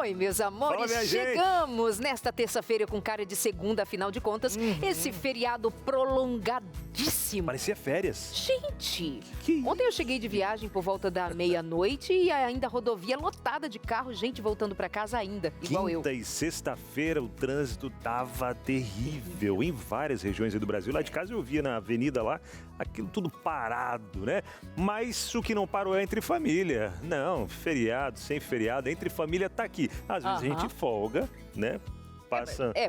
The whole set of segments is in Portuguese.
Oi, meus amores, Fala, minha gente. chegamos nesta terça-feira com cara de segunda, afinal de contas, esse feriado prolongadíssimo. Parecia férias. Gente, Que ontem eu cheguei de viagem por volta da meia-noite e ainda a rodovia lotada de carro, gente voltando pra casa ainda, igual eu. Quinta e sexta-feira o trânsito tava terrível em várias regiões aí do Brasil. Lá de casa eu via na avenida lá, aquilo tudo parado, né? Mas o que não parou é entre família. Não, feriado, sem feriado, entre família tá aqui. Às vezes a gente folga, né?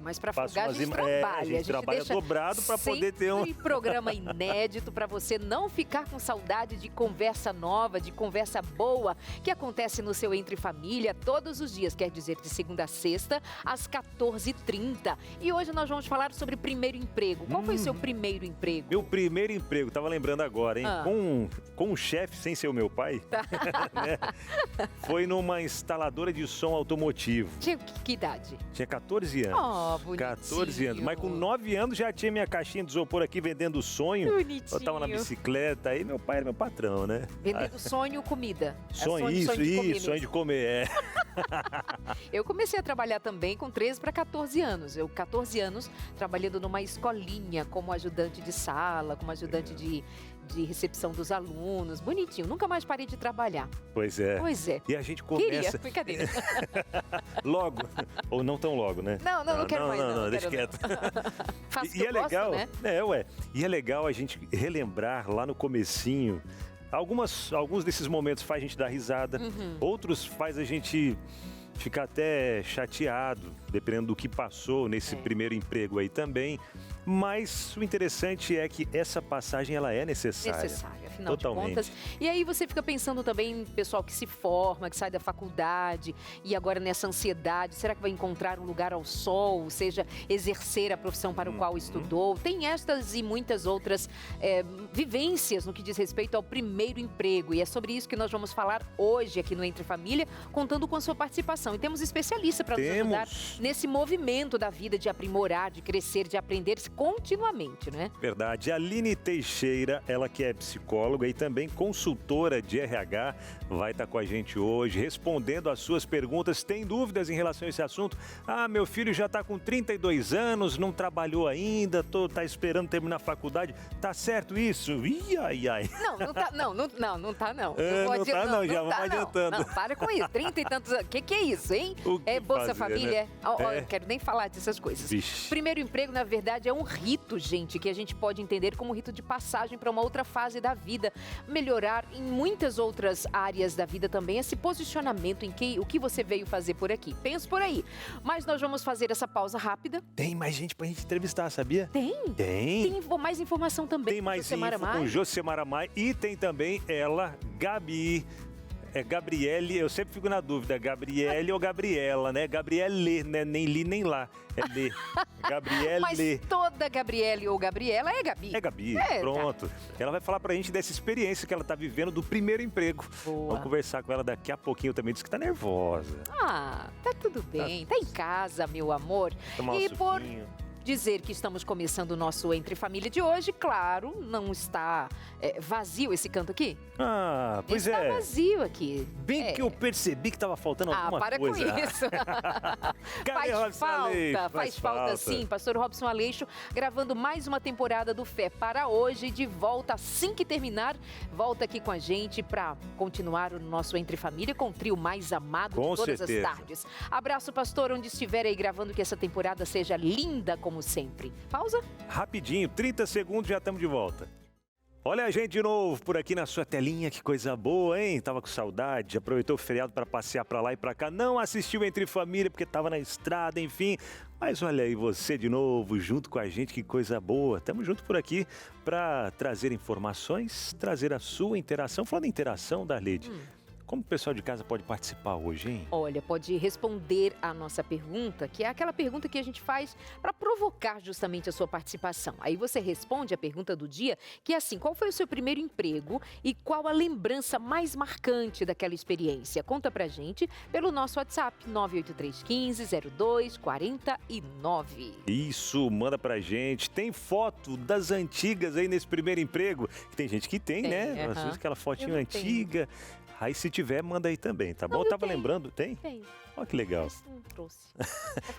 Mas pra folgar a gente trabalha. A gente trabalha deixa dobrado pra poder ter um... programa inédito pra você não ficar com saudade de conversa nova, de conversa boa, que acontece no seu Entre Família todos os dias, quer dizer, de segunda a sexta, às 14h30. E hoje nós vamos falar sobre primeiro emprego. Qual foi o seu primeiro emprego? Meu primeiro emprego, tava lembrando agora, hein? Com um chefe, sem ser o meu pai, né? Foi numa instaladora de som automotivo. Tinha que idade? Tinha 14 anos. Oh, bonitinho. 14 anos. Mas com 9 anos já tinha minha caixinha de isopor aqui vendendo sonho. Bonitinho. Eu tava na bicicleta, aí meu pai era meu patrão, né? Vendendo sonho, comida. Sonho de comer, Eu comecei a trabalhar também com 13 para 14 anos. Eu, 14 anos, trabalhando numa escolinha como ajudante de sala, como ajudante de recepção dos alunos. Bonitinho. Nunca mais parei de trabalhar. Pois é. Pois é. E a gente começa... Queria, brincadeira. Logo. Ou não tão logo, né? Não quero mais não. Não, deixa quieto. Faço E é legal, gosto, né? E é legal a gente relembrar lá no comecinho. Alguns desses momentos faz a gente dar risada, outros faz a gente ficar até chateado, dependendo do que passou nesse primeiro emprego aí também. Mas o interessante é que essa passagem ela é necessária. Necessária, afinal Totalmente. de contas. E aí você fica pensando também em pessoal que se forma, que sai da faculdade e agora nessa ansiedade, será que vai encontrar um lugar ao sol, ou seja, exercer a profissão para o qual estudou? Tem estas e muitas outras vivências no que diz respeito ao primeiro emprego. E é sobre isso que nós vamos falar hoje aqui no Entre Família, contando com a sua participação. E temos especialista para nos ajudar nesse movimento da vida de aprimorar, de crescer, de aprender continuamente, né? Verdade. A Aline Teixeira, ela que é psicóloga e também consultora de RH, vai estar com a gente hoje, respondendo as suas perguntas. Tem dúvidas em relação a esse assunto? Ah, meu filho já está com 32 anos, não trabalhou ainda, tá esperando terminar a faculdade. Tá certo isso? Ih, ai, ai. Não tá não. Não tá, já vamos adiantando. Não, para com isso. 30 e tantos anos. Que é isso, hein? É Bolsa fazer, Família? né? Eu quero nem falar dessas coisas. Vixe. Primeiro emprego, na verdade, é um rito, gente, que a gente pode entender como rito de passagem para uma outra fase da vida. Melhorar em muitas outras áreas da vida também esse posicionamento em o que você veio fazer por aqui. Pensa por aí. Mas nós vamos fazer essa pausa rápida. Tem mais gente pra gente entrevistar, sabia? Tem? Tem Mais informação também. Tem mais info com Josemara Maia e tem também ela, Gabi. É Gabriele, eu sempre fico na dúvida, Gabriele ou Gabriela, né? Gabriele, né? Nem li, nem lá. É Lê. Gabriele. Mas toda Gabriele ou Gabriela é Gabi. É Gabi, pronto. Tá. Ela vai falar pra gente dessa experiência que ela tá vivendo do primeiro emprego. Boa. Vamos conversar com ela daqui a pouquinho também. Diz que tá nervosa. Ah, tá tudo bem. Tá em casa, meu amor. Tomar um suquinho. Dizer que estamos começando o nosso Entre Família de hoje, claro, não está vazio esse canto aqui? Ah, pois está vazio aqui. Bem que eu percebi que estava faltando alguma para coisa. Com isso. Faz falta sim. Pastor Robson Aleixo gravando mais uma temporada do Fé para hoje, de volta assim que terminar, volta aqui com a gente para continuar o nosso Entre Família com o trio mais amado de todas as tardes. Abraço, pastor, onde estiver aí gravando, que essa temporada seja linda como sempre. Pausa? Rapidinho, 30 segundos, já estamos de volta. Olha a gente de novo por aqui na sua telinha, que coisa boa, hein? Tava com saudade, aproveitou o feriado para passear para lá e para cá, não assistiu Entre Família porque tava na estrada, enfim. Mas olha aí você de novo, junto com a gente, que coisa boa. Estamos juntos por aqui para trazer informações, trazer a sua interação. Falando em interação, Darleide, como o pessoal de casa pode participar hoje, hein? Olha, pode responder a nossa pergunta, que é aquela pergunta que a gente faz para provocar justamente a sua participação. Aí você responde a pergunta do dia, que é assim: qual foi o seu primeiro emprego e qual a lembrança mais marcante daquela experiência? Conta pra gente pelo nosso WhatsApp, 983150249. Isso, manda pra gente. Tem foto das antigas aí nesse primeiro emprego? Tem gente que tem, né? Às vezes aquela fotinha antiga. Aí se tiver, manda aí também, tá bom? Eu tava lembrando, tem? Tem. Olha que legal. Não trouxe.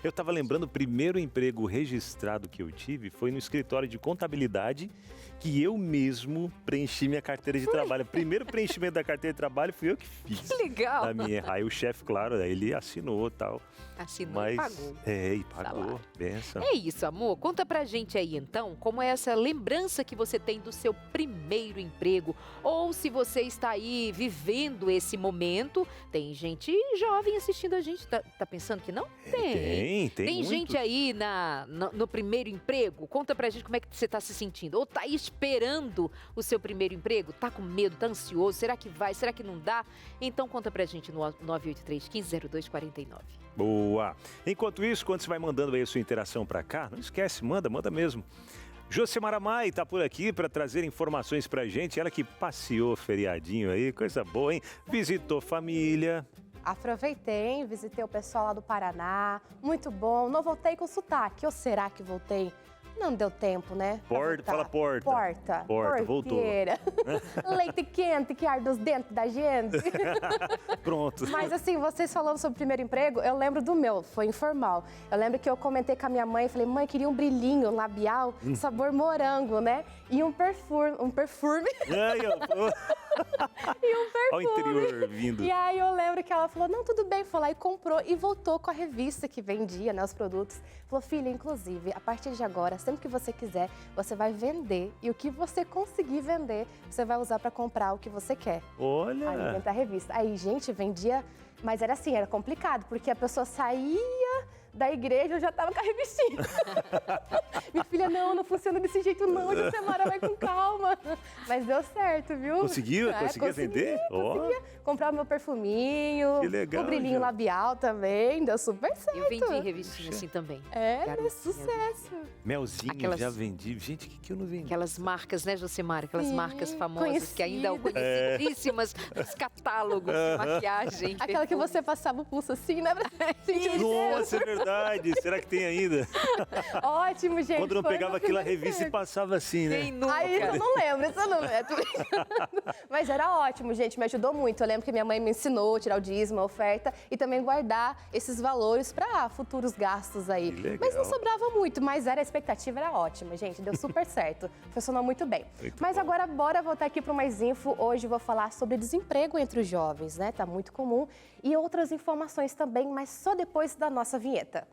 Eu estava lembrando, o primeiro emprego registrado que eu tive foi no escritório de contabilidade, que eu mesmo preenchi minha carteira de trabalho. O primeiro preenchimento da carteira de trabalho fui eu que fiz. Que legal. Aí o chefe, claro, ele assinou e tal. Assinou e pagou. E pagou. Benção. É isso, amor. Conta pra gente aí, então, como é essa lembrança que você tem do seu primeiro emprego. Ou se você está aí vivendo esse momento. Tem gente jovem assistindo a gente. Tá pensando que não? Tem. Tem gente aí no primeiro emprego? Conta pra gente como é que você tá se sentindo. Ou tá aí esperando o seu primeiro emprego? Tá com medo, tá ansioso? Será que vai? Será que não dá? Então conta pra gente no 983-150249. Boa! Enquanto isso, quando você vai mandando aí a sua interação pra cá, não esquece, manda mesmo. Josemara Mai tá por aqui para trazer informações pra gente. Ela que passeou feriadinho aí, coisa boa, hein? Visitou família. Aproveitei, visitei o pessoal lá do Paraná, muito bom. Não voltei com sotaque, ou será que voltei? Não deu tempo, né? Fala porta. Porta, voltou. Leite quente que arde os dentes da gente. Pronto. Mas assim, vocês falando sobre o primeiro emprego, eu lembro do meu, foi informal. Eu lembro que eu comentei com a minha mãe, falei, mãe, queria um brilhinho labial, sabor morango, né? E um perfume. Ai, E um perfume. Olha o interior vindo. E aí eu lembro que ela falou, não, tudo bem, foi lá e comprou e voltou com a revista que vendia, né, os produtos. Falou, filha, inclusive, a partir de agora, sempre que você quiser, você vai vender e o que você conseguir vender, você vai usar para comprar o que você quer. Olha! Aí inventa a revista. Aí, gente, vendia, mas era assim, era complicado, porque a pessoa saía da igreja, eu já tava com a revistinha. Minha filha, não funciona desse jeito não, Josemara, vai com calma. Mas deu certo, viu? Conseguiu? Conseguia vender? Conseguia comprar o meu perfuminho, que legal, o brilhinho labial também, deu super certo. Eu vendi revistinha assim também. É sucesso. Melzinho, já vendi. Gente, o que eu não vendi? Aquelas marcas, né, Josemara? Aquelas marcas famosas conhecidas. que ainda são conhecidíssimas nos catálogos de maquiagem. Aquela que você passava o pulso assim, né? Nossa, é verdade. Será que tem ainda? Ótimo, gente. Quando não pegava aquela revista e passava assim, né? Nem nunca. Aí eu não lembro, isso eu não lembro. Mas era ótimo, gente, me ajudou muito. Eu lembro que minha mãe me ensinou a tirar o dízimo, a oferta e também guardar esses valores para futuros gastos aí. Mas não sobrava muito, mas a expectativa era ótima, gente. Deu super certo. Funcionou muito bem. Mas agora bora voltar aqui para mais info. Hoje eu vou falar sobre desemprego entre os jovens, né? Tá muito comum. E outras informações também, mas só depois da nossa vinheta.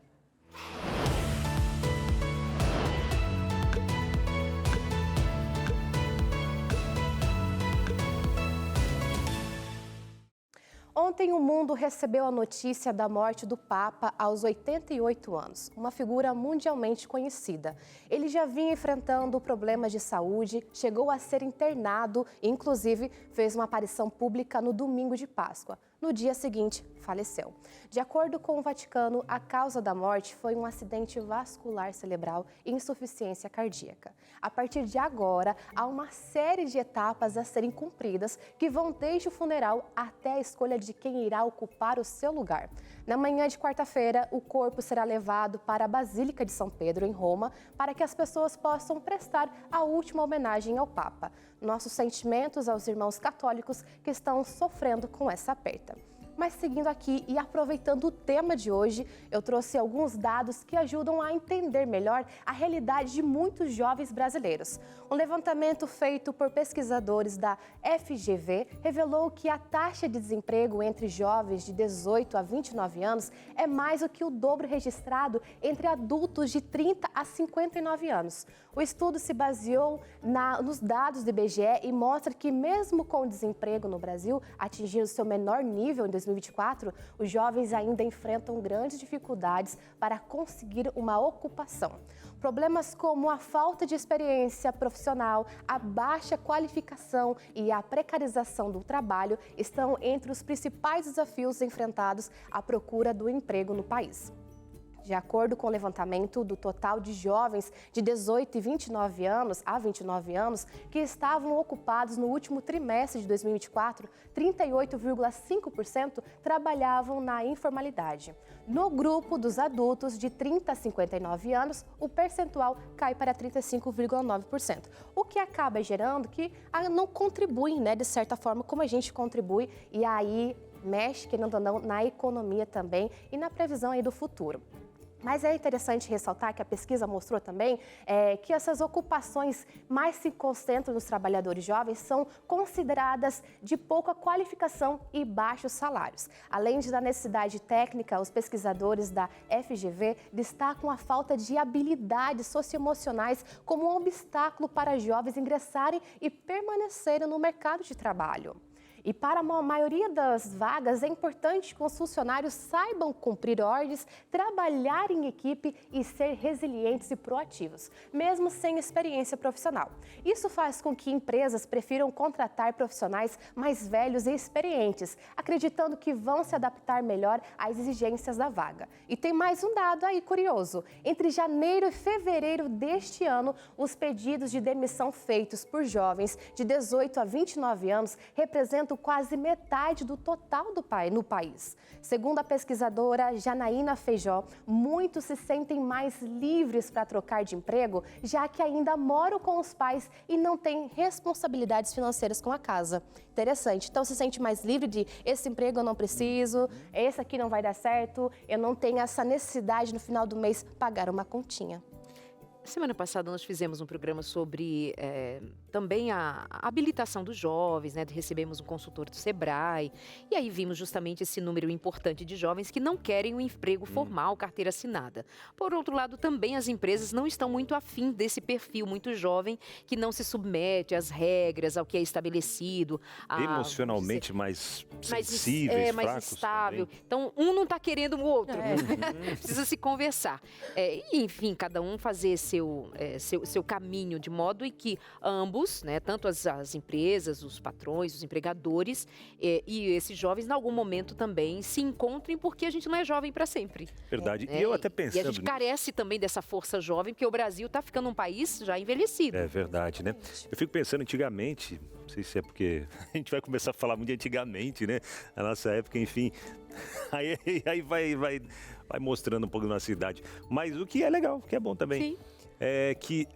Ontem o mundo recebeu a notícia da morte do Papa aos 88 anos, uma figura mundialmente conhecida. Ele já vinha enfrentando problemas de saúde, chegou a ser internado e, inclusive, fez uma aparição pública no domingo de Páscoa. No dia seguinte, faleceu. De acordo com o Vaticano, a causa da morte foi um acidente vascular cerebral e insuficiência cardíaca. A partir de agora, há uma série de etapas a serem cumpridas que vão desde o funeral até a escolha de quem irá ocupar o seu lugar. Na manhã de quarta-feira, o corpo será levado para a Basílica de São Pedro, em Roma, para que as pessoas possam prestar a última homenagem ao Papa. Nossos sentimentos aos irmãos católicos que estão sofrendo com essa perda. Mas seguindo aqui e aproveitando o tema de hoje, eu trouxe alguns dados que ajudam a entender melhor a realidade de muitos jovens brasileiros. Um levantamento feito por pesquisadores da FGV revelou que a taxa de desemprego entre jovens de 18 a 29 anos é mais do que o dobro registrado entre adultos de 30 a 59 anos. O estudo se baseou nos dados do IBGE e mostra que mesmo com o desemprego no Brasil atingindo seu menor nível em 2024, os jovens ainda enfrentam grandes dificuldades para conseguir uma ocupação. Problemas como a falta de experiência profissional, a baixa qualificação e a precarização do trabalho estão entre os principais desafios enfrentados à procura do emprego no país. De acordo com o levantamento do total de jovens de 18 e 29 anos a 29 anos que estavam ocupados no último trimestre de 2024, 38,5% trabalhavam na informalidade. No grupo dos adultos de 30 a 59 anos, o percentual cai para 35,9%, o que acaba gerando que não contribuem, né, de certa forma, como a gente contribui, e aí mexe, querendo ou não, na economia também e na previsão aí do futuro. Mas é interessante ressaltar que a pesquisa mostrou também que essas ocupações mais se concentram nos trabalhadores jovens são consideradas de pouca qualificação e baixos salários. Além da necessidade técnica, os pesquisadores da FGV destacam a falta de habilidades socioemocionais como um obstáculo para jovens ingressarem e permanecerem no mercado de trabalho. E para a maioria das vagas, é importante que os funcionários saibam cumprir ordens, trabalhar em equipe e ser resilientes e proativos, mesmo sem experiência profissional. Isso faz com que empresas prefiram contratar profissionais mais velhos e experientes, acreditando que vão se adaptar melhor às exigências da vaga. E tem mais um dado aí curioso. Entre janeiro e fevereiro deste ano, os pedidos de demissão feitos por jovens de 18 a 29 anos representam quase metade do total no país. Segundo a pesquisadora Janaína Feijó, muitos se sentem mais livres para trocar de emprego, já que ainda moram com os pais e não têm responsabilidades financeiras com a casa. Interessante. Então, se sente mais livre de esse emprego eu não preciso, esse aqui não vai dar certo, eu não tenho essa necessidade no final do mês pagar uma continha. Semana passada nós fizemos um programa sobre também a habilitação dos jovens, né? Recebemos um consultor do Sebrae e aí vimos justamente esse número importante de jovens que não querem um emprego formal, carteira assinada. Por outro lado, também as empresas não estão muito afim desse perfil muito jovem que não se submete às regras, ao que é estabelecido. Emocionalmente mais sensíveis, mais fracos instável. também. Então, um não está querendo o outro. Precisa se conversar. E, enfim, cada um fazer seu caminho, de modo em que ambos, né, tanto as empresas, os patrões, os empregadores e esses jovens, em algum momento também se encontrem, porque a gente não é jovem para sempre. Verdade. E eu até pensando... E a gente carece também dessa força jovem, porque o Brasil está ficando um país já envelhecido. É verdade, né? Eu fico pensando antigamente, não sei se é porque a gente vai começar a falar muito de antigamente, né? Na nossa época, enfim. Aí vai mostrando um pouco da nossa idade. Mas o que é legal, o que é bom também. Sim. É que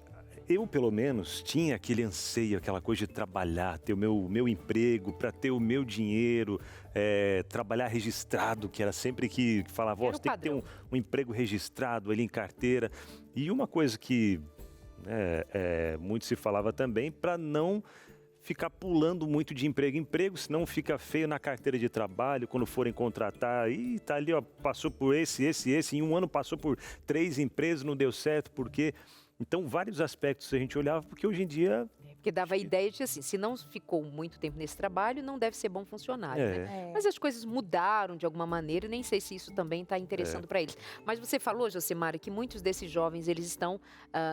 eu, pelo menos, tinha aquele anseio, aquela coisa de trabalhar, ter o meu emprego, para ter o meu dinheiro, trabalhar registrado, que era sempre que falava, você tem que ter um emprego registrado ali em carteira. E uma coisa que muito se falava também, para não ficar pulando muito de emprego em emprego, senão fica feio na carteira de trabalho, quando forem contratar, e tá ali, ó, passou por esse, em um ano passou por 3 empresas, não deu certo, porque... Então, vários aspectos a gente olhava, porque hoje em dia... Porque dava a ideia de, assim, se não ficou muito tempo nesse trabalho, não deve ser bom funcionário, né? Mas as coisas mudaram de alguma maneira, e nem sei se isso também está interessando para eles. Mas você falou, Josemara, que muitos desses jovens, eles estão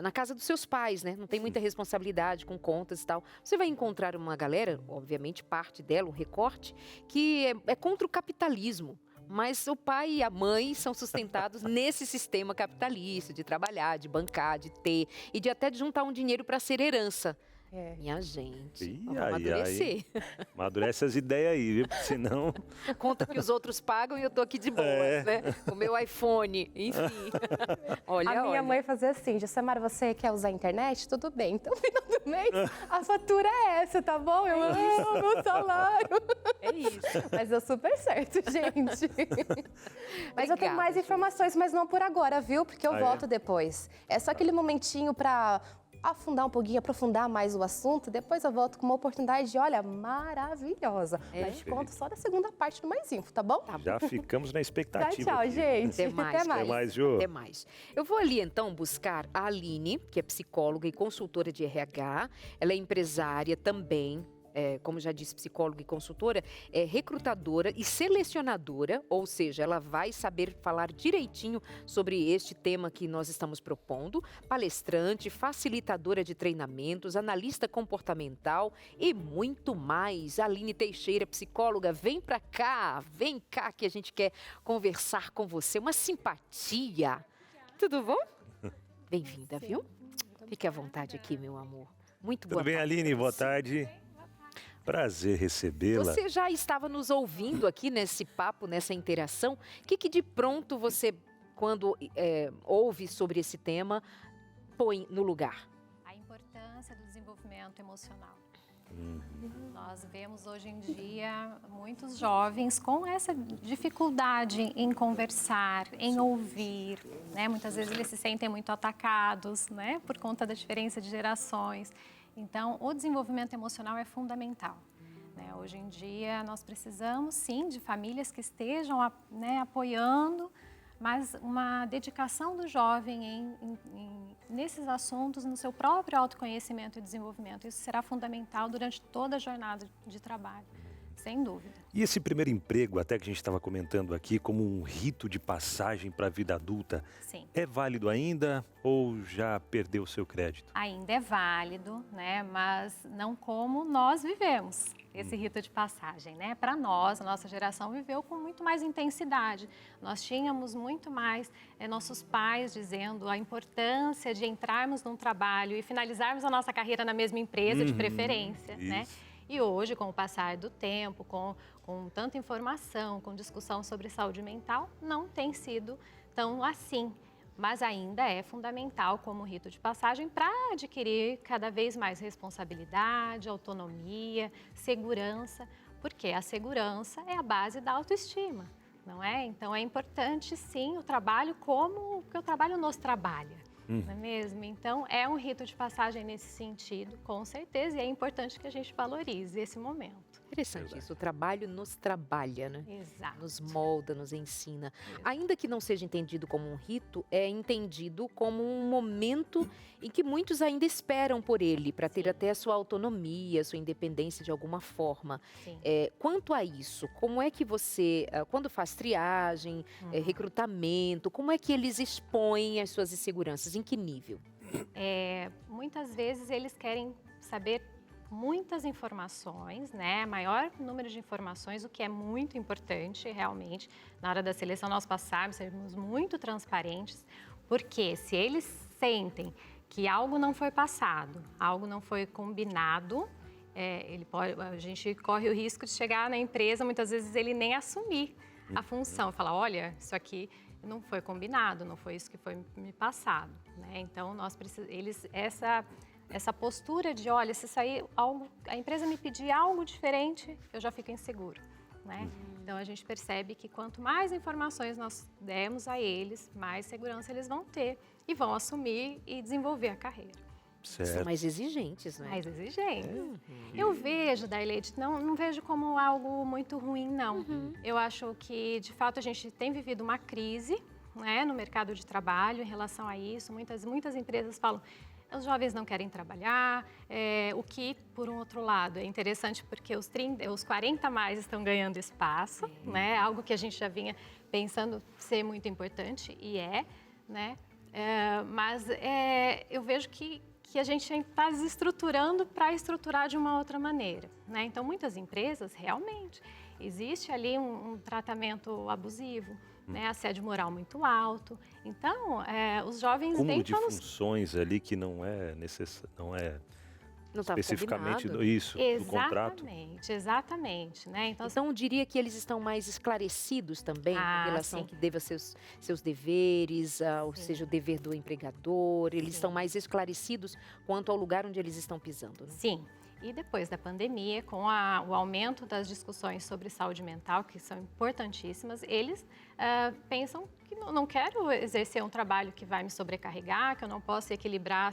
na casa dos seus pais, né? Não tem muita responsabilidade com contas e tal. Você vai encontrar uma galera, obviamente parte dela, um recorte, que é contra o capitalismo. Mas o pai e a mãe são sustentados nesse sistema capitalista, de trabalhar, de bancar, de ter e de até de juntar um dinheiro para ser herança. Minha gente, vamos amadurecer. Amadurece as ideias aí, viu? Porque senão... Conta que os outros pagam e eu tô aqui de boas, né? O meu iPhone, enfim. A minha mãe fazia assim, Josemara, você quer usar a internet? Tudo bem, então no final do mês a fatura é essa, tá bom? Eu amo meu salário. É isso. Mas deu super certo, gente. Mas eu tenho mais informações, mas não por agora, viu? Porque eu volto depois. É só aquele momentinho para... afundar um pouquinho, aprofundar mais o assunto, depois eu volto com uma oportunidade, olha, maravilhosa. Mas conto só da segunda parte do Mais Info, tá bom? Já ficamos na expectativa. Tchau, gente. Até mais. Até mais, Ju. Até mais. Eu vou ali, então, buscar a Aline, que é psicóloga e consultora de RH. Ela é empresária também. Como já disse, psicóloga e consultora, é recrutadora e selecionadora, ou seja, ela vai saber falar direitinho sobre este tema que nós estamos propondo, palestrante, facilitadora de treinamentos, analista comportamental e muito mais. Aline Teixeira, psicóloga, vem cá que a gente quer conversar com você, uma simpatia. Tudo bom? Bem-vinda, viu? Fique à vontade aqui, meu amor. Muito boa tarde. Tudo bem, Aline? Boa tarde. Prazer recebê-la. Você já estava nos ouvindo aqui nesse papo, nessa interação. O que de pronto você, quando ouve sobre esse tema, põe no lugar? A importância do desenvolvimento emocional. Nós vemos hoje em dia muitos jovens com essa dificuldade em conversar, em ouvir, né? Muitas vezes eles se sentem muito atacados, né? Por conta da diferença de gerações. Então, o desenvolvimento emocional é fundamental, né? Hoje em dia, nós precisamos, sim, de famílias que estejam, né, apoiando, mas uma dedicação do jovem nesses assuntos, no seu próprio autoconhecimento e desenvolvimento. Isso será fundamental durante toda a jornada de trabalho, sem dúvida. E esse primeiro emprego, até que a gente estava comentando aqui, como um rito de passagem para a vida adulta, Sim. é válido ainda ou já perdeu o seu crédito? Ainda é válido, né? Mas não como nós vivemos esse rito de passagem, né? Para nós, a nossa geração viveu com muito mais intensidade. Nós tínhamos muito mais nossos pais dizendo a importância de entrarmos num trabalho e finalizarmos a nossa carreira na mesma empresa, de preferência, né? E hoje, com o passar do tempo, com tanta informação, com discussão sobre saúde mental, não tem sido tão assim. Mas ainda é fundamental como rito de passagem para adquirir cada vez mais responsabilidade, autonomia, segurança, porque a segurança é a base da autoestima, não é? Então é importante sim o trabalho porque o trabalho nos trabalha, não é mesmo? Então é um rito de passagem nesse sentido, com certeza, e é importante que a gente valorize esse momento. Interessante isso, o trabalho nos trabalha, né? Exato. Nos molda, nos ensina. Ainda que não seja entendido como um rito, é entendido como um momento em que muitos ainda esperam por ele, para ter até a sua autonomia, a sua independência de alguma forma. Sim. Quanto a isso, como é que você, quando faz triagem, recrutamento, como é que eles expõem as suas inseguranças? Em que nível? Muitas vezes eles querem saber muitas informações, né? Maior número de informações, o que é muito importante realmente. Na hora da seleção nós passarmos, sermos muito transparentes, porque se eles sentem que algo não foi passado, algo não foi combinado, a gente corre o risco de chegar na empresa, muitas vezes ele nem assumir a função, falar, olha, isso aqui não foi combinado, não foi isso que foi me passado, né? Então nós precisamos, essa postura de, olha, se sair algo, a empresa me pedir algo diferente, eu já fico inseguro, né? Então a gente percebe que quanto mais informações nós demos a eles, mais segurança eles vão ter e vão assumir e desenvolver a carreira. Certo. São mais exigentes, né? Mais exigentes. Eu vejo, Darleide, não vejo como algo muito ruim, não. Eu acho que, de fato, a gente tem vivido uma crise, né, no mercado de trabalho em relação a isso. Muitas empresas falam, os jovens não querem trabalhar, o que, por um outro lado, é interessante porque os 40 mais estão ganhando espaço, né? Algo que a gente já vinha pensando ser muito importante, e né? Mas eu vejo que a gente está desestruturando para estruturar de uma outra maneira, né? Então, muitas empresas, realmente, existe ali um tratamento abusivo, né, assédio moral muito alto. Então, os jovens Cúmulo de tentam funções ali que não é necessário, não é Não tá especificamente combinado. isso, do contrato. Exatamente, né? Então, Então, eu diria que eles estão mais esclarecidos também em relação ao que deve aos seus deveres, ou seja, o dever do empregador. Eles estão mais esclarecidos quanto ao lugar onde eles estão pisando, né? sim. E depois da pandemia, com o aumento das discussões sobre saúde mental, que são importantíssimas, eles pensam que não quero exercer um trabalho que vai me sobrecarregar, que eu não posso equilibrar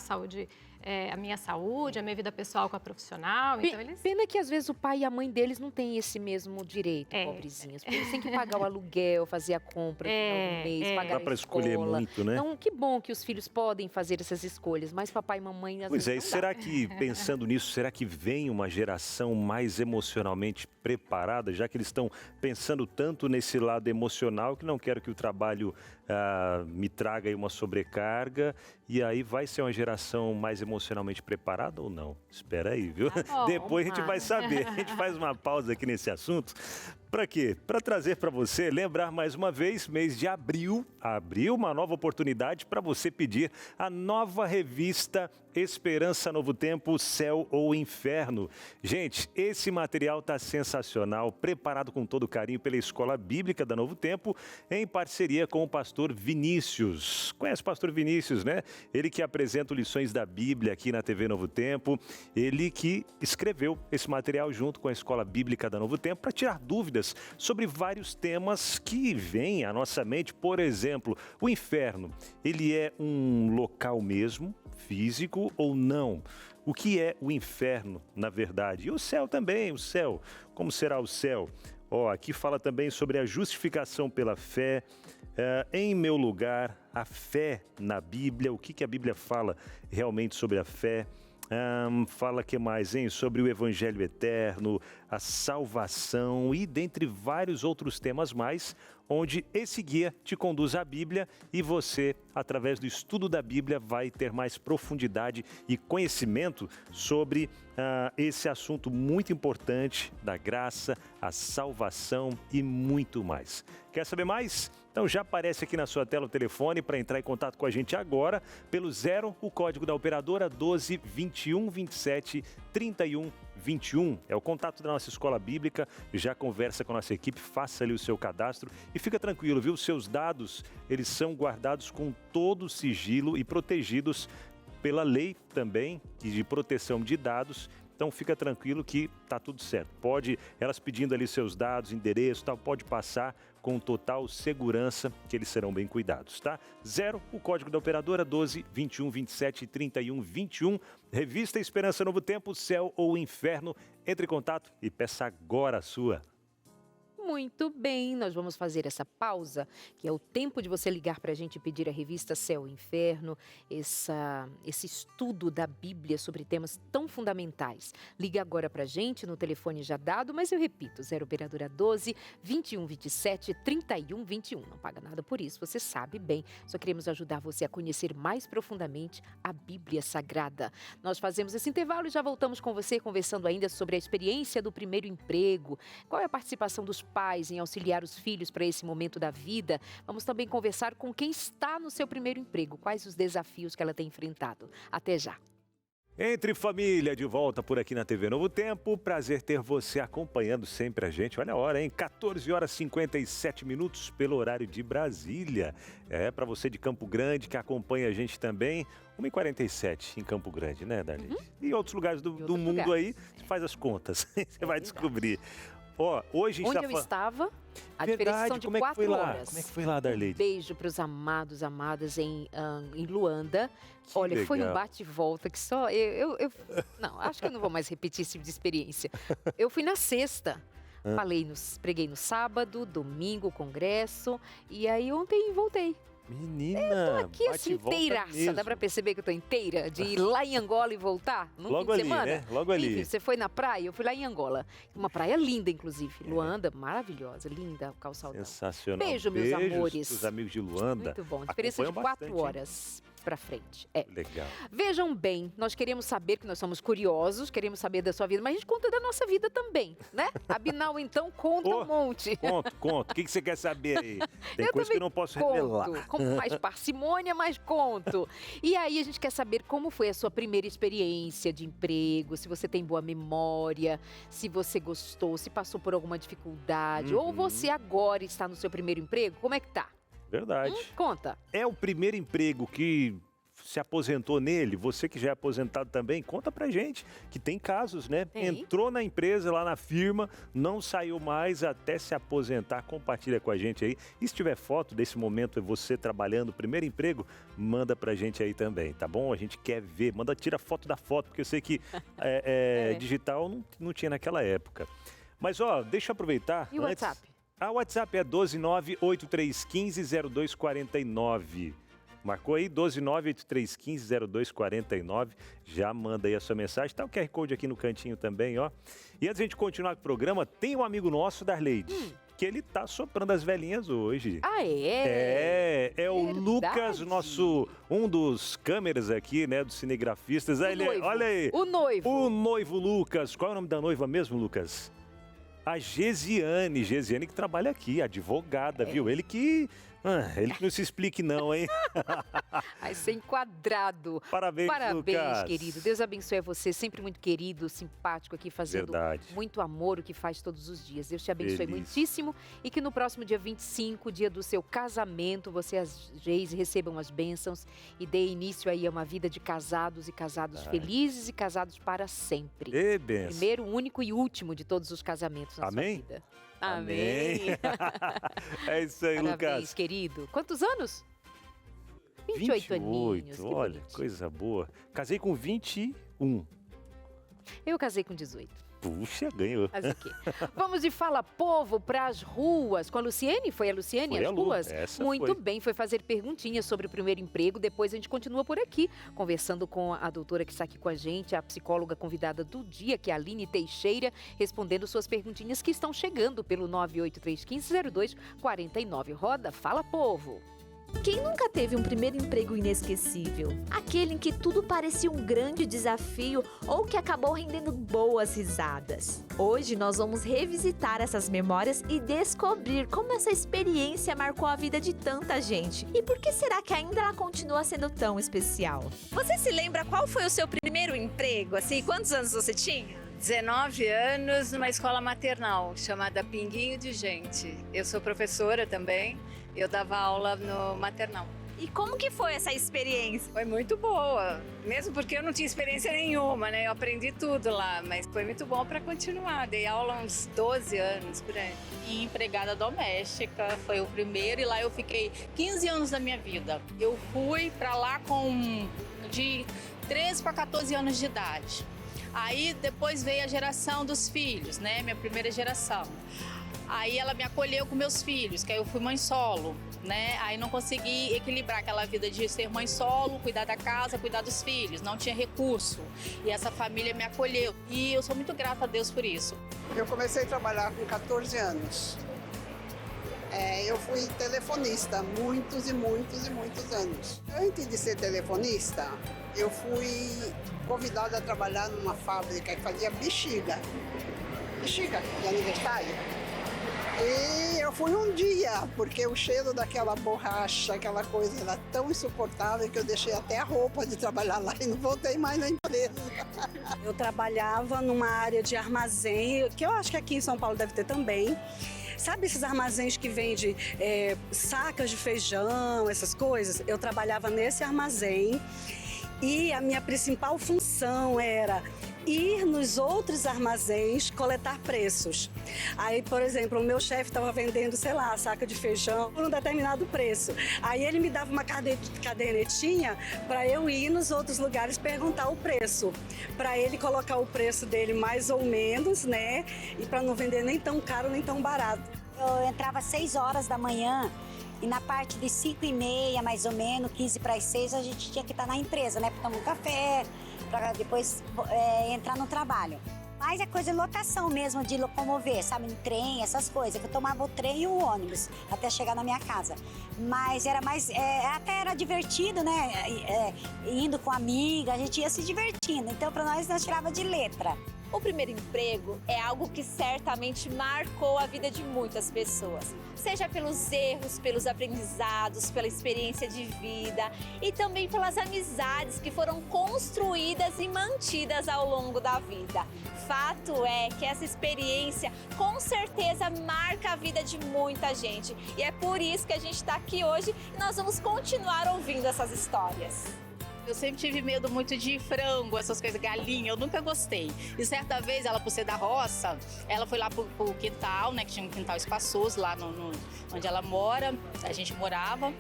a minha saúde, a minha vida pessoal com a profissional. Então, Pena que às vezes o pai e a mãe deles não têm esse mesmo direito, pobrezinhos. Porque eles têm que pagar o aluguel, fazer a compra no final do mês, pagar Dá a para escola. escolher muito, né? Então, que bom que os filhos podem fazer essas escolhas, mas papai e mamãe às Pois vezes é, e não dá. será que, pensando nisso, será que vem uma geração mais emocionalmente preparada, já que eles estão pensando tanto nesse lado emocional, que não quero que o trabalho me traga aí uma sobrecarga, e aí vai ser uma geração mais emocionalmente preparada ou não? Espera aí, viu? Tá bom, Depois a gente vai saber. A gente faz uma pausa aqui nesse assunto Para quê? Para trazer para você, lembrar mais uma vez, mês de abril, abriu uma nova oportunidade para você pedir a nova revista Esperança Novo Tempo, Céu ou Inferno. Gente, esse material está sensacional, preparado com todo carinho pela Escola Bíblica da Novo Tempo, em parceria com o pastor Vinícius. Conhece o pastor Vinícius, né? Ele que apresenta lições da Bíblia aqui na TV Novo Tempo, ele que escreveu esse material junto com a Escola Bíblica da Novo Tempo para tirar dúvidas sobre vários temas que vêm à nossa mente. Por exemplo, o inferno, ele é um local mesmo, físico ou não? O que é o inferno, na verdade? E o céu também, o céu. Como será o céu? Aqui fala também sobre a justificação pela fé, em meu lugar, a fé na Bíblia, o que a Bíblia fala realmente sobre a fé. Fala que mais, hein? Sobre o Evangelho Eterno, a salvação e dentre vários outros temas mais, onde esse guia te conduz à Bíblia e você, através do estudo da Bíblia, vai ter mais profundidade e conhecimento sobre esse assunto muito importante da graça, a salvação e muito mais. Quer saber mais? Então já aparece aqui na sua tela o telefone para entrar em contato com a gente agora, pelo 0, o código da operadora 12 21 27 31 21. É o contato da nossa escola bíblica, já conversa com a nossa equipe, faça ali o seu cadastro e fica tranquilo, viu? Seus dados, eles são guardados com todo o sigilo e protegidos pela lei também de proteção de dados. Então fica tranquilo que tá tudo certo. Pode, elas pedindo ali seus dados, endereço, tal, pode passar com total segurança que eles serão bem cuidados, tá? 0, o código da operadora 12 21 27 31 21. Revista Esperança Novo Tempo, Céu ou Inferno. Entre em contato e peça agora a sua. Muito bem, nós vamos fazer essa pausa, que é o tempo de você ligar para a gente e pedir a revista Céu e Inferno, esse estudo da Bíblia sobre temas tão fundamentais. Liga agora para a gente no telefone já dado, mas eu repito, 0 operadora 12 21 27 31 21. Não paga nada por isso, você sabe bem. Só queremos ajudar você a conhecer mais profundamente a Bíblia Sagrada. Nós fazemos esse intervalo e já voltamos com você conversando ainda sobre a experiência do primeiro emprego. Qual é a participação dos pais em auxiliar os filhos para esse momento da vida? Vamos também conversar com quem está no seu primeiro emprego. Quais os desafios que ela tem enfrentado? Até já. Entre família, de volta por aqui na TV Novo Tempo. Prazer ter você acompanhando sempre a gente. Olha a hora, hein? 14 horas e 57 minutos pelo horário de Brasília. É, para você de Campo Grande que acompanha a gente também. 1h47 em Campo Grande, né, Darlene? E outros lugares do mundo aí, você faz as contas. Você vai descobrir. Hoje onde eu estava, a diferença são de 4 horas. Como é que foi lá, Darlene? Beijo para os amados, amadas em Luanda. Olha, legal. Foi um bate-volta que só Não, acho que eu não vou mais repetir esse tipo de experiência. Eu fui na sexta. Preguei no sábado, domingo, congresso. E aí ontem voltei. Menina, eu tô aqui assim, inteiraça. Dá pra perceber que eu tô inteira? De ir lá em Angola e voltar num Logo fim de ali, semana? né? Logo ali. Enfim, você foi na praia? Eu fui lá em Angola. Uma praia linda, inclusive. Luanda, maravilhosa, linda, o calçadão. Sensacional. Beijo, meus amores. Os amigos de Luanda. Muito bom. Diferença de 4 horas pra frente. É. Legal. Vejam bem, nós queremos saber, que nós somos curiosos, queremos saber da sua vida, mas a gente conta da nossa vida também, né? A Binal, então, conta um monte. Conto. O que você quer saber aí? Tem coisa que eu não posso revelar. Com mais parcimônia, mas conto. E aí a gente quer saber como foi a sua primeira experiência de emprego, se você tem boa memória, se você gostou, se passou por alguma dificuldade, ou você agora está no seu primeiro emprego, como é que tá? Verdade. Conta. É o primeiro emprego que se aposentou nele, você que já é aposentado também, conta pra gente, que tem casos, né? Tem. Entrou na empresa, lá na firma, não saiu mais até se aposentar, compartilha com a gente aí. E se tiver foto desse momento, você trabalhando, primeiro emprego, manda pra gente aí também, tá bom? A gente quer ver, tira foto da foto, porque eu sei que digital não tinha naquela época. Mas deixa eu aproveitar. E o WhatsApp? O WhatsApp é 12983150249. Marcou aí, 12983150249. Já manda aí a sua mensagem. Tá o QR Code aqui no cantinho também, ó. E antes de a gente continuar com o programa, tem um amigo nosso, Darleide, que ele tá soprando as velhinhas hoje. Ah, é? É o Lucas, um dos câmeras aqui, né, dos cinegrafistas. Olha aí. O noivo. O noivo Lucas. Qual é o nome da noiva mesmo, Lucas? a Gesiane que trabalha aqui, advogada, viu? Ele que não se explique não, hein? Vai ser enquadrado. Parabéns, Lucas. Querido. Deus abençoe você, sempre muito querido, simpático aqui, fazendo muito amor, o que faz todos os dias. Deus te abençoe muitíssimo e que no próximo dia 25, dia do seu casamento, você e a Geise recebam as bênçãos e dê início aí a uma vida de casados e casados felizes e casados para sempre. E bênção. Primeiro, único e último de todos os casamentos na sua vida. Amém. É isso aí, Parabéns, Lucas. Querido. Quantos anos? 28 aninhos. Olha, coisa boa. Casei com 21. Eu casei com 18. Puxa, ganhou. Mas o quê? Vamos de Fala Povo para as ruas. Com a Luciene? Foi a Luciene? Foi as a Lu, ruas? essa Muito foi. bem, foi fazer perguntinhas sobre o primeiro emprego. Depois a gente continua por aqui, conversando com a doutora que está aqui com a gente, a psicóloga convidada do dia, que é a Aline Teixeira, respondendo suas perguntinhas que estão chegando pelo 983150249. Roda Fala Povo. Quem nunca teve um primeiro emprego inesquecível? Aquele em que tudo parecia um grande desafio ou que acabou rendendo boas risadas. Hoje nós vamos revisitar essas memórias e descobrir como essa experiência marcou a vida de tanta gente. E por que será que ainda ela continua sendo tão especial? Você se lembra qual foi o seu primeiro emprego? Assim, quantos anos você tinha? 19 anos numa escola maternal chamada Pinguinho de Gente. Eu sou professora também, eu dava aula no maternal. E como que foi essa experiência? Foi muito boa, mesmo porque eu não tinha experiência nenhuma, né? Eu aprendi tudo lá, mas foi muito bom para continuar. Dei aula há uns 12 anos por aí. E empregada doméstica, foi o primeiro e lá eu fiquei 15 anos da minha vida. Eu fui para lá de 13 para 14 anos de idade. Aí depois veio a geração dos filhos, né? Minha primeira geração. Aí ela me acolheu com meus filhos, que aí eu fui mãe solo, né? Aí não consegui equilibrar aquela vida de ser mãe solo, cuidar da casa, cuidar dos filhos. Não tinha recurso. E essa família me acolheu. E eu sou muito grata a Deus por isso. Eu comecei a trabalhar com 14 anos. Eu fui telefonista muitos e muitos e muitos anos. Antes de ser telefonista, eu fui convidada a trabalhar numa fábrica que fazia bexiga de aniversário. E eu fui um dia, porque o cheiro daquela borracha, aquela coisa era tão insuportável que eu deixei até a roupa de trabalhar lá e não voltei mais na empresa. Eu trabalhava numa área de armazém, que eu acho que aqui em São Paulo deve ter também. Sabe esses armazéns que vendem sacas de feijão, essas coisas? Eu trabalhava nesse armazém e a minha principal função era ir nos outros armazéns coletar preços. Aí, por exemplo, o meu chefe estava vendendo, sei lá, saca de feijão por um determinado preço. Aí ele me dava uma cadernetinha para eu ir nos outros lugares perguntar o preço, para ele colocar o preço dele mais ou menos, né? E para não vender nem tão caro nem tão barato. Eu entrava às 6 horas da manhã e na parte de 5h30, mais ou menos, 15 para as 6, a gente tinha que estar na empresa, né? Para tomar um café, para depois entrar no trabalho. Mas é coisa de lotação mesmo, de locomover, sabe? Em trem, essas coisas. Eu tomava o trem e o ônibus até chegar na minha casa. Mas era mais... até era divertido, né? Indo com amiga, a gente ia se divertindo. Então, para nós tirava de letra. O primeiro emprego é algo que certamente marcou a vida de muitas pessoas, seja pelos erros, pelos aprendizados, pela experiência de vida e também pelas amizades que foram construídas e mantidas ao longo da vida. Fato é que essa experiência com certeza marca a vida de muita gente e é por isso que a gente está aqui hoje e nós vamos continuar ouvindo essas histórias. Eu sempre tive medo muito de frango, essas coisas, galinha, eu nunca gostei. E certa vez, ela por ser da roça, ela foi lá pro quintal, né, que tinha um quintal espaçoso lá onde ela mora, a gente morava,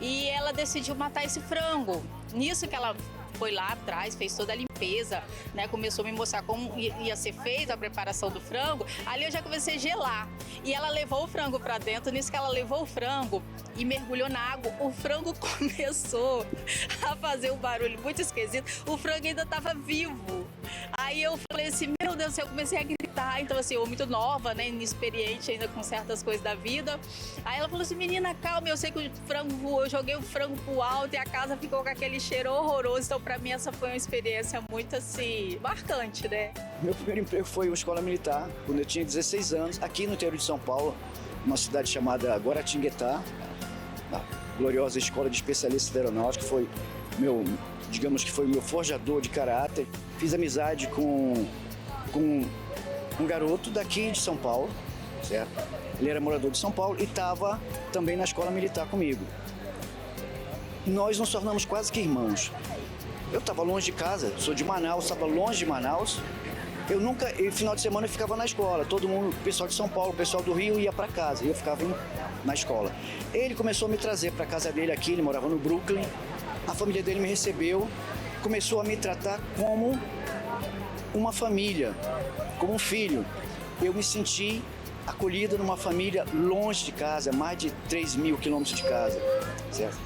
e ela decidiu matar esse frango. Nisso que ela foi lá atrás, fez toda a limpeza, né, começou a me mostrar como ia ser feita a preparação do frango, ali eu já comecei a gelar. E ela levou o frango para dentro, nisso que ela levou o frango e mergulhou na água, o frango começou a fazer um barulho muito esquisito, o frango ainda estava vivo. Aí eu falei assim, meu Deus do céu, eu comecei a gritar. Então, assim, eu muito nova, né, inexperiente ainda com certas coisas da vida. Aí ela falou assim, menina, calma, eu sei que o frango voou, eu joguei o frango pro alto e a casa ficou com aquele cheiro horroroso. Então, pra mim, essa foi uma experiência muito, assim, marcante, né? Meu primeiro emprego foi uma escola militar, quando eu tinha 16 anos, aqui no interior de São Paulo, uma cidade chamada Guaratinguetá, a gloriosa escola de especialistas da aeronáutica, foi digamos que foi meu forjador de caráter. Fiz amizade com um garoto daqui de São Paulo, certo? Ele era morador de São Paulo e estava também na escola militar comigo. Nós nos tornamos quase que irmãos. Eu estava longe de casa, sou de Manaus, estava longe de Manaus. Final de semana eu ficava na escola, todo mundo, o pessoal de São Paulo, o pessoal do Rio ia para casa, e eu ficava na escola. Ele começou a me trazer para a casa dele aqui, ele morava no Brooklyn. A família dele me recebeu, começou a me tratar como uma família, como um filho. Eu me senti acolhido numa família longe de casa, mais de 3.000 quilômetros de casa, certo?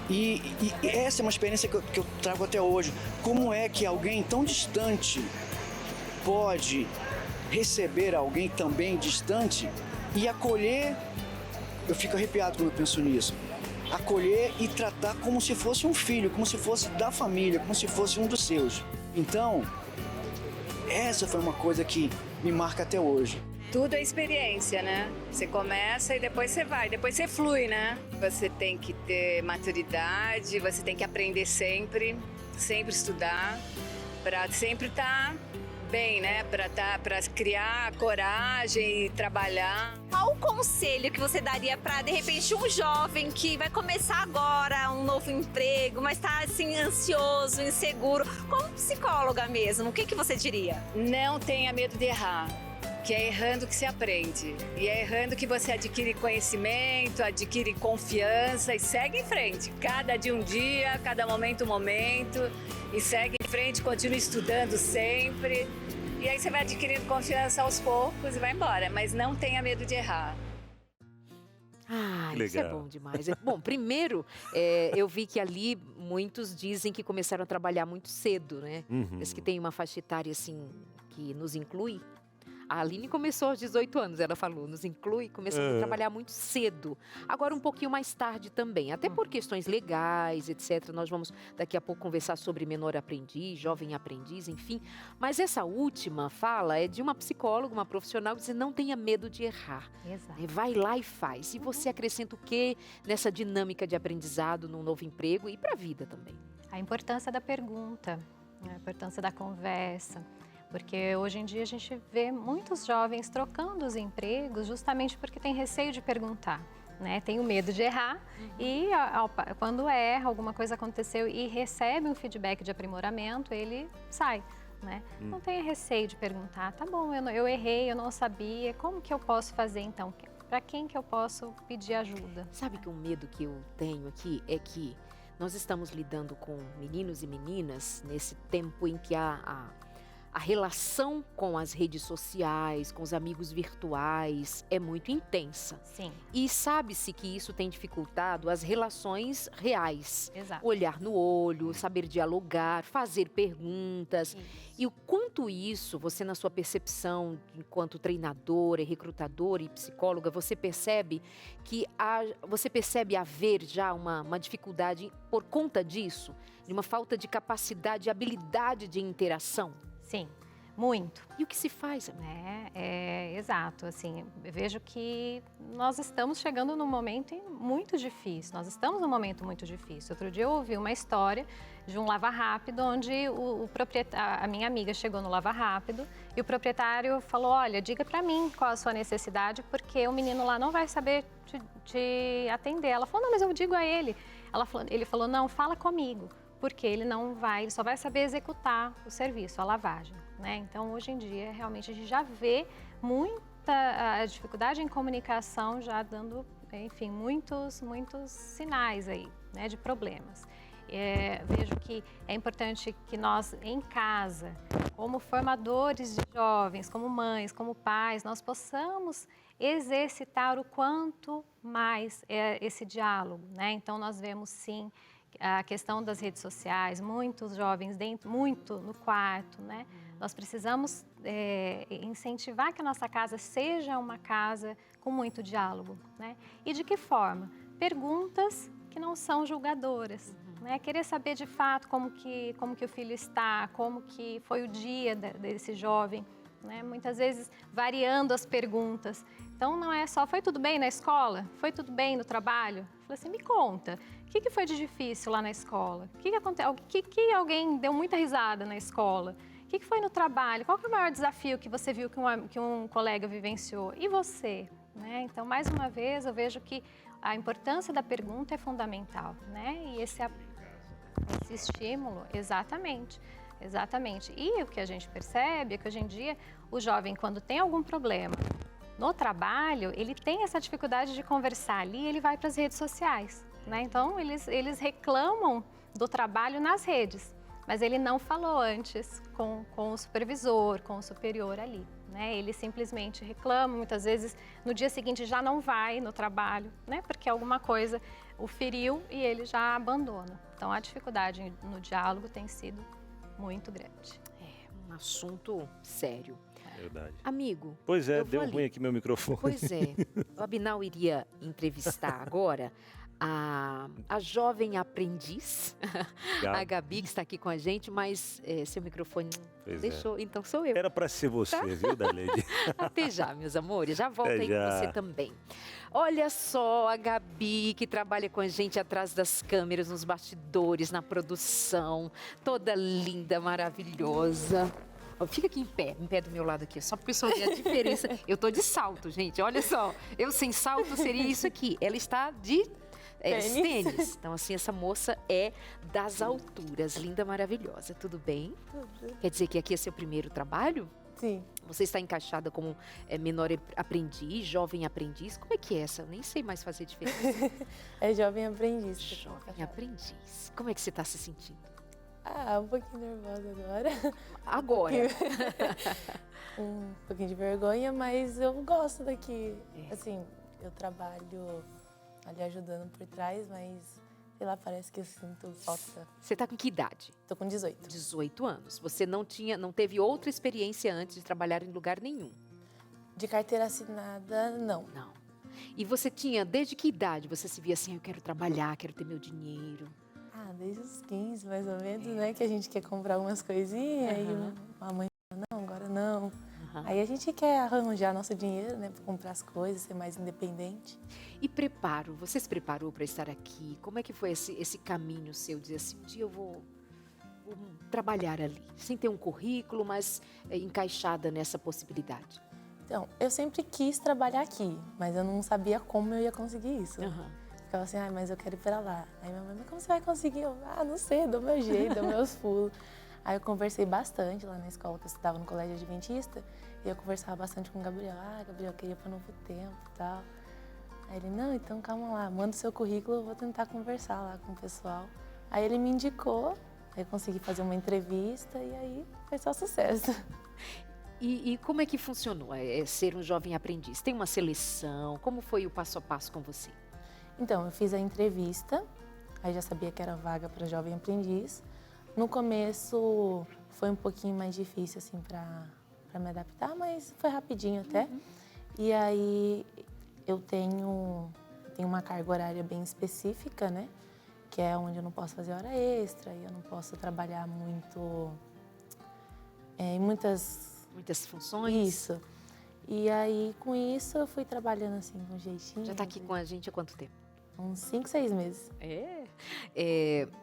E essa é uma experiência que eu trago até hoje. Como é que alguém tão distante pode receber alguém também distante e acolher? Eu fico arrepiado quando eu penso nisso. Acolher e tratar como se fosse um filho, como se fosse da família, como se fosse um dos seus. Então, essa foi uma coisa que me marca até hoje. Tudo é experiência, né? Você começa e depois você vai, depois você flui, né? Você tem que ter maturidade, você tem que aprender sempre estudar, para sempre estar bem, né? Para criar coragem e trabalhar. Qual o conselho que você daria para, de repente, um jovem que vai começar agora um novo emprego, mas está assim ansioso, inseguro, como psicóloga mesmo, o que você diria? Não tenha medo de errar. Que é errando que se aprende. E é errando que você adquire conhecimento, adquire confiança e segue em frente. Cada dia um dia, cada momento um momento. E segue em frente, continua estudando sempre. E aí você vai adquirindo confiança aos poucos e vai embora. Mas não tenha medo de errar. Ah, Legal. isso é bom demais. Bom, primeiro, eu vi que ali muitos dizem que começaram a trabalhar muito cedo, né? Diz que tem uma faixa etária, assim, que nos inclui. A Aline começou aos 18 anos, ela falou, nos inclui, começamos a trabalhar muito cedo. Agora um pouquinho mais tarde também, até por questões legais, etc. Nós vamos daqui a pouco conversar sobre menor aprendiz, jovem aprendiz, enfim. Mas essa última fala é de uma psicóloga, uma profissional, que diz, não tenha medo de errar. Exato. Vai lá e faz. E você acrescenta o quê nessa dinâmica de aprendizado num novo emprego e para a vida também? A importância da pergunta, a importância da conversa. Porque hoje em dia a gente vê muitos jovens trocando os empregos justamente porque tem receio de perguntar, né? Tem o medo de errar e quando erra, alguma coisa aconteceu e recebe um feedback de aprimoramento, ele sai, né? Não tenha receio de perguntar, tá bom, eu errei, eu não sabia, como que eu posso fazer então? Para quem que eu posso pedir ajuda? Sabe que um medo que eu tenho aqui é que nós estamos lidando com meninos e meninas nesse tempo em que a relação com as redes sociais, com os amigos virtuais é muito intensa. Sim. E sabe-se que isso tem dificultado as relações reais. Exato. Olhar no olho, saber dialogar, fazer perguntas. Isso. E o quanto isso, você na sua percepção, enquanto treinadora, recrutadora e psicóloga, você percebe haver já uma dificuldade por conta disso? De uma falta de capacidade, habilidade de interação? Sim, muito. E o que se faz? Exato, assim, eu vejo que nós estamos chegando num momento muito difícil, Outro dia eu ouvi uma história de um Lava Rápido, onde a minha amiga chegou no Lava Rápido e o proprietário falou, olha, diga pra mim qual a sua necessidade, porque o menino lá não vai saber te atender. Ela falou, não, mas eu digo a ele. Ele falou, não, fala comigo. Porque ele só vai saber executar o serviço, a lavagem, né? Então, hoje em dia, realmente, a gente já vê muita dificuldade em comunicação, já dando, enfim, muitos sinais aí, né, de problemas. Vejo que é importante que nós, em casa, como formadores de jovens, como mães, como pais, nós possamos exercitar o quanto mais esse diálogo, né? Então, nós vemos, sim, a questão das redes sociais, muitos jovens muito no quarto, né? Nós precisamos incentivar que a nossa casa seja uma casa com muito diálogo, né? E de que forma? Perguntas que não são julgadoras, né? Querer saber de fato como que o filho está, como que foi o dia desse jovem, né? Muitas vezes variando as perguntas. Então não é só, foi tudo bem na escola? Foi tudo bem no trabalho? Falei assim, me conta, o que foi de difícil lá na escola? O que aconteceu? Que alguém deu muita risada na escola? O que foi no trabalho? Qual que é o maior desafio que você viu que um colega vivenciou? E você? Né? Então, mais uma vez, eu vejo que a importância da pergunta é fundamental, né? E esse estímulo, exatamente. E o que a gente percebe é que hoje em dia o jovem, quando tem algum problema no trabalho, ele tem essa dificuldade de conversar ali, ele vai para as redes sociais, né? Então, eles reclamam do trabalho nas redes, mas ele não falou antes com o supervisor, com o superior ali, né? Ele simplesmente reclama, muitas vezes no dia seguinte já não vai no trabalho, né? Porque alguma coisa o feriu e ele já abandona. Então, a dificuldade no diálogo tem sido muito grande. É um assunto sério. Verdade. Amigo. Pois é, deu ruim aqui meu microfone. Pois é. O Abinal iria entrevistar agora a jovem aprendiz, a Gabi, que está aqui com a gente, mas seu microfone deixou, então sou eu. Era para ser você, tá? Viu, Darlene? Até já, meus amores, já volto aí com você também. Olha só a Gabi, que trabalha com a gente atrás das câmeras, nos bastidores, na produção, toda linda, maravilhosa. Fica aqui em pé do meu lado aqui, só para o pessoal ver a diferença. Eu tô de salto, gente, olha só. Eu sem salto seria isso aqui. Ela está de tênis. Então, assim, essa moça é das alturas, linda, maravilhosa. Tudo bem? Tudo. Quer dizer que aqui é seu primeiro trabalho? Sim. Você está encaixada como menor aprendiz, jovem aprendiz? Como é que é essa? Eu nem sei mais fazer diferença. É jovem aprendiz. Jovem aprendiz. Como é que você está se sentindo? Um pouquinho nervosa agora. Agora? Um pouquinho de vergonha, mas eu gosto daqui. Assim, eu trabalho ali ajudando por trás, mas sei lá, parece que eu sinto falta. Você tá com que idade? Tô com 18. 18 anos. Você não teve outra experiência antes de trabalhar em lugar nenhum? De carteira assinada, não. Não. E você tinha, desde que idade você se via assim, eu quero trabalhar, quero ter meu dinheiro? Desde os 15, mais ou menos, né? Que a gente quer comprar algumas coisinhas, aí a mãe fala, não, agora não. Aí a gente quer arranjar nosso dinheiro, né? Para comprar as coisas, ser mais independente. E preparo, você se preparou para estar aqui? Como é que foi esse caminho seu? Dizer assim, um dia eu vou trabalhar ali, sem ter um currículo, mas encaixada nessa possibilidade. Então, eu sempre quis trabalhar aqui, mas eu não sabia como eu ia conseguir isso. Ficava assim, mas eu quero ir pra lá. Aí minha mãe, mas como você vai conseguir? Eu, não sei, dou meu jeito, dou meus pulos. Aí eu conversei bastante lá na escola, que eu estudava no colégio adventista, e eu conversava bastante com o Gabriel. Gabriel, eu queria ir para Novo Tempo e tal. Aí ele, não, então calma lá, manda o seu currículo, eu vou tentar conversar lá com o pessoal. Aí ele me indicou, aí eu consegui fazer uma entrevista e aí foi só sucesso. E como é que funcionou ser um jovem aprendiz? Tem uma seleção? Como foi o passo a passo com você? Então, eu fiz a entrevista, aí já sabia que era vaga para jovem aprendiz. No começo foi um pouquinho mais difícil, assim, para me adaptar, mas foi rapidinho até. E aí eu tenho uma carga horária bem específica, né? Que é onde eu não posso fazer hora extra e eu não posso trabalhar muito em muitas funções. Isso. E aí, com isso, eu fui trabalhando assim, com jeitinho. Já está aqui com a gente há quanto tempo? Uns 5, 6 meses.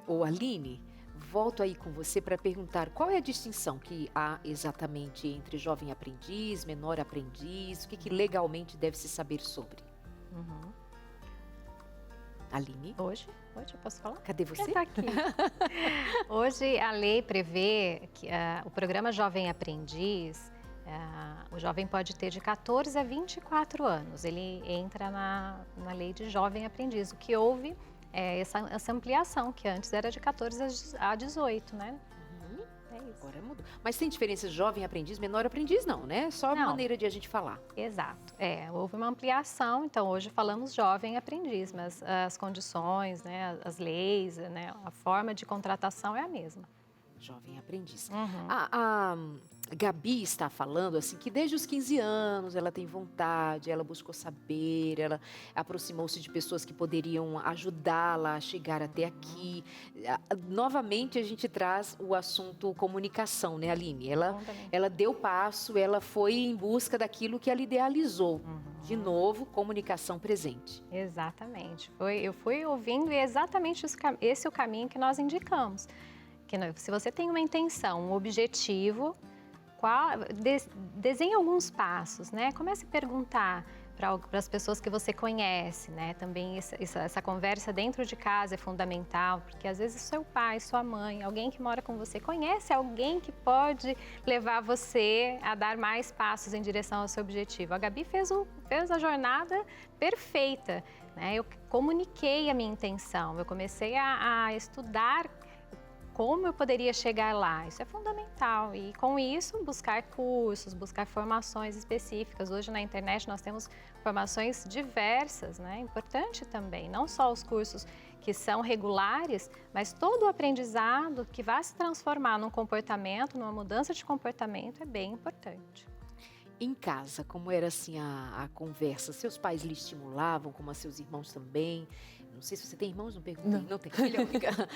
Ô Aline, volto aí com você para perguntar qual é a distinção que há exatamente entre jovem aprendiz, menor aprendiz, o que legalmente deve se saber sobre? Aline? Hoje eu posso falar? Cadê você? Tá aqui. Hoje a lei prevê que o programa Jovem Aprendiz, o jovem pode ter de 14 a 24 anos. Ele entra na lei de jovem aprendiz. O que houve é essa ampliação, que antes era de 14 a 18, né? É Agora mudou. Mas tem diferença jovem aprendiz, menor aprendiz não, né? Só a Não. maneira de a gente falar. Exato. Houve uma ampliação, então hoje falamos jovem aprendiz, mas as condições, né, as leis, né, a forma de contratação é a mesma. Jovem aprendiz. Uhum. A Gabi está falando assim que desde os 15 anos ela tem vontade, ela buscou saber, ela aproximou-se de pessoas que poderiam ajudá-la a chegar até aqui. Novamente a gente traz o assunto comunicação, né, Aline? Ela deu passo, ela foi em busca daquilo que ela idealizou. De novo, comunicação presente. Exatamente. Eu fui ouvindo e é exatamente esse é o caminho que nós indicamos. Se você tem uma intenção, um objetivo, desenhe alguns passos, né? Comece a perguntar para as pessoas que você conhece, né? Também essa conversa dentro de casa é fundamental, porque às vezes seu pai, sua mãe, alguém que mora com você, conhece alguém que pode levar você a dar mais passos em direção ao seu objetivo. A Gabi fez a jornada perfeita, né? Eu comuniquei a minha intenção, eu comecei a estudar como eu poderia chegar lá. Isso é fundamental. E com isso, buscar cursos, buscar formações específicas. Hoje na internet nós temos formações diversas, né? Importante também, não só os cursos que são regulares, mas todo o aprendizado que vai se transformar num comportamento, numa mudança de comportamento, é bem importante. Em casa, como era assim a conversa? Seus pais lhe estimulavam, como a seus irmãos também? Não sei se você tem irmãos, não perguntei. Não tem filha única.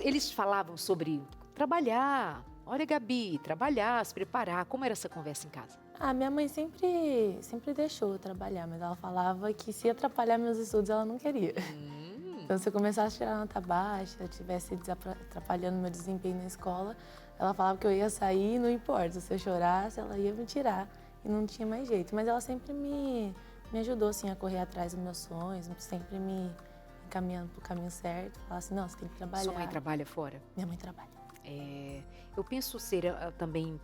Eles falavam sobre trabalhar. Olha, Gabi, trabalhar, se preparar. Como era essa conversa em casa? Minha mãe sempre deixou eu trabalhar, mas ela falava que se atrapalhar meus estudos, ela não queria. Então, se eu começasse a tirar nota baixa, estivesse atrapalhando meu desempenho na escola, ela falava que eu ia sair, não importa. Se eu chorasse, ela ia me tirar e não tinha mais jeito. Mas ela sempre me ajudou assim, a correr atrás dos meus sonhos, sempre me encaminhando para o caminho certo. Falar assim, não, você tem que trabalhar. Sua mãe trabalha fora? Minha mãe trabalha. Eu penso ser também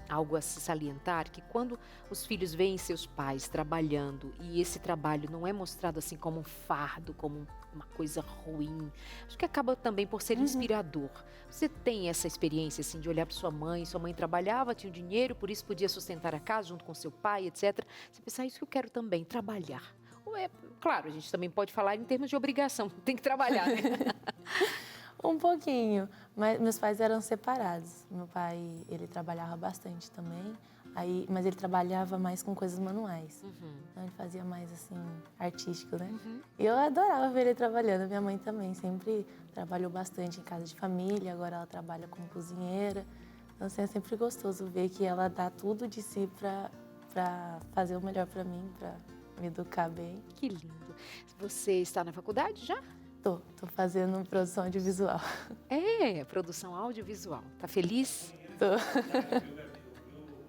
algo a se salientar, que quando os filhos veem seus pais trabalhando e esse trabalho não é mostrado assim como um fardo, como uma coisa ruim, acho que acaba também por ser inspirador. Você tem essa experiência assim de olhar para sua mãe trabalhava, tinha dinheiro, por isso podia sustentar a casa junto com seu pai, etc. Você pensa, isso que eu quero também, trabalhar. Claro, a gente também pode falar em termos de obrigação, tem que trabalhar, né? Um pouquinho, mas meus pais eram separados. Meu pai, ele trabalhava bastante também, mas ele trabalhava mais com coisas manuais. Então ele fazia mais assim, artístico, né? E eu adorava ver ele trabalhando. Minha mãe também sempre trabalhou bastante em casa de família, agora ela trabalha como cozinheira. Então assim, é sempre gostoso ver que ela dá tudo de si para fazer o melhor para mim, para me educar bem. Que lindo. Você está na faculdade já? Tô fazendo produção audiovisual. Produção audiovisual. Tá feliz? Tô.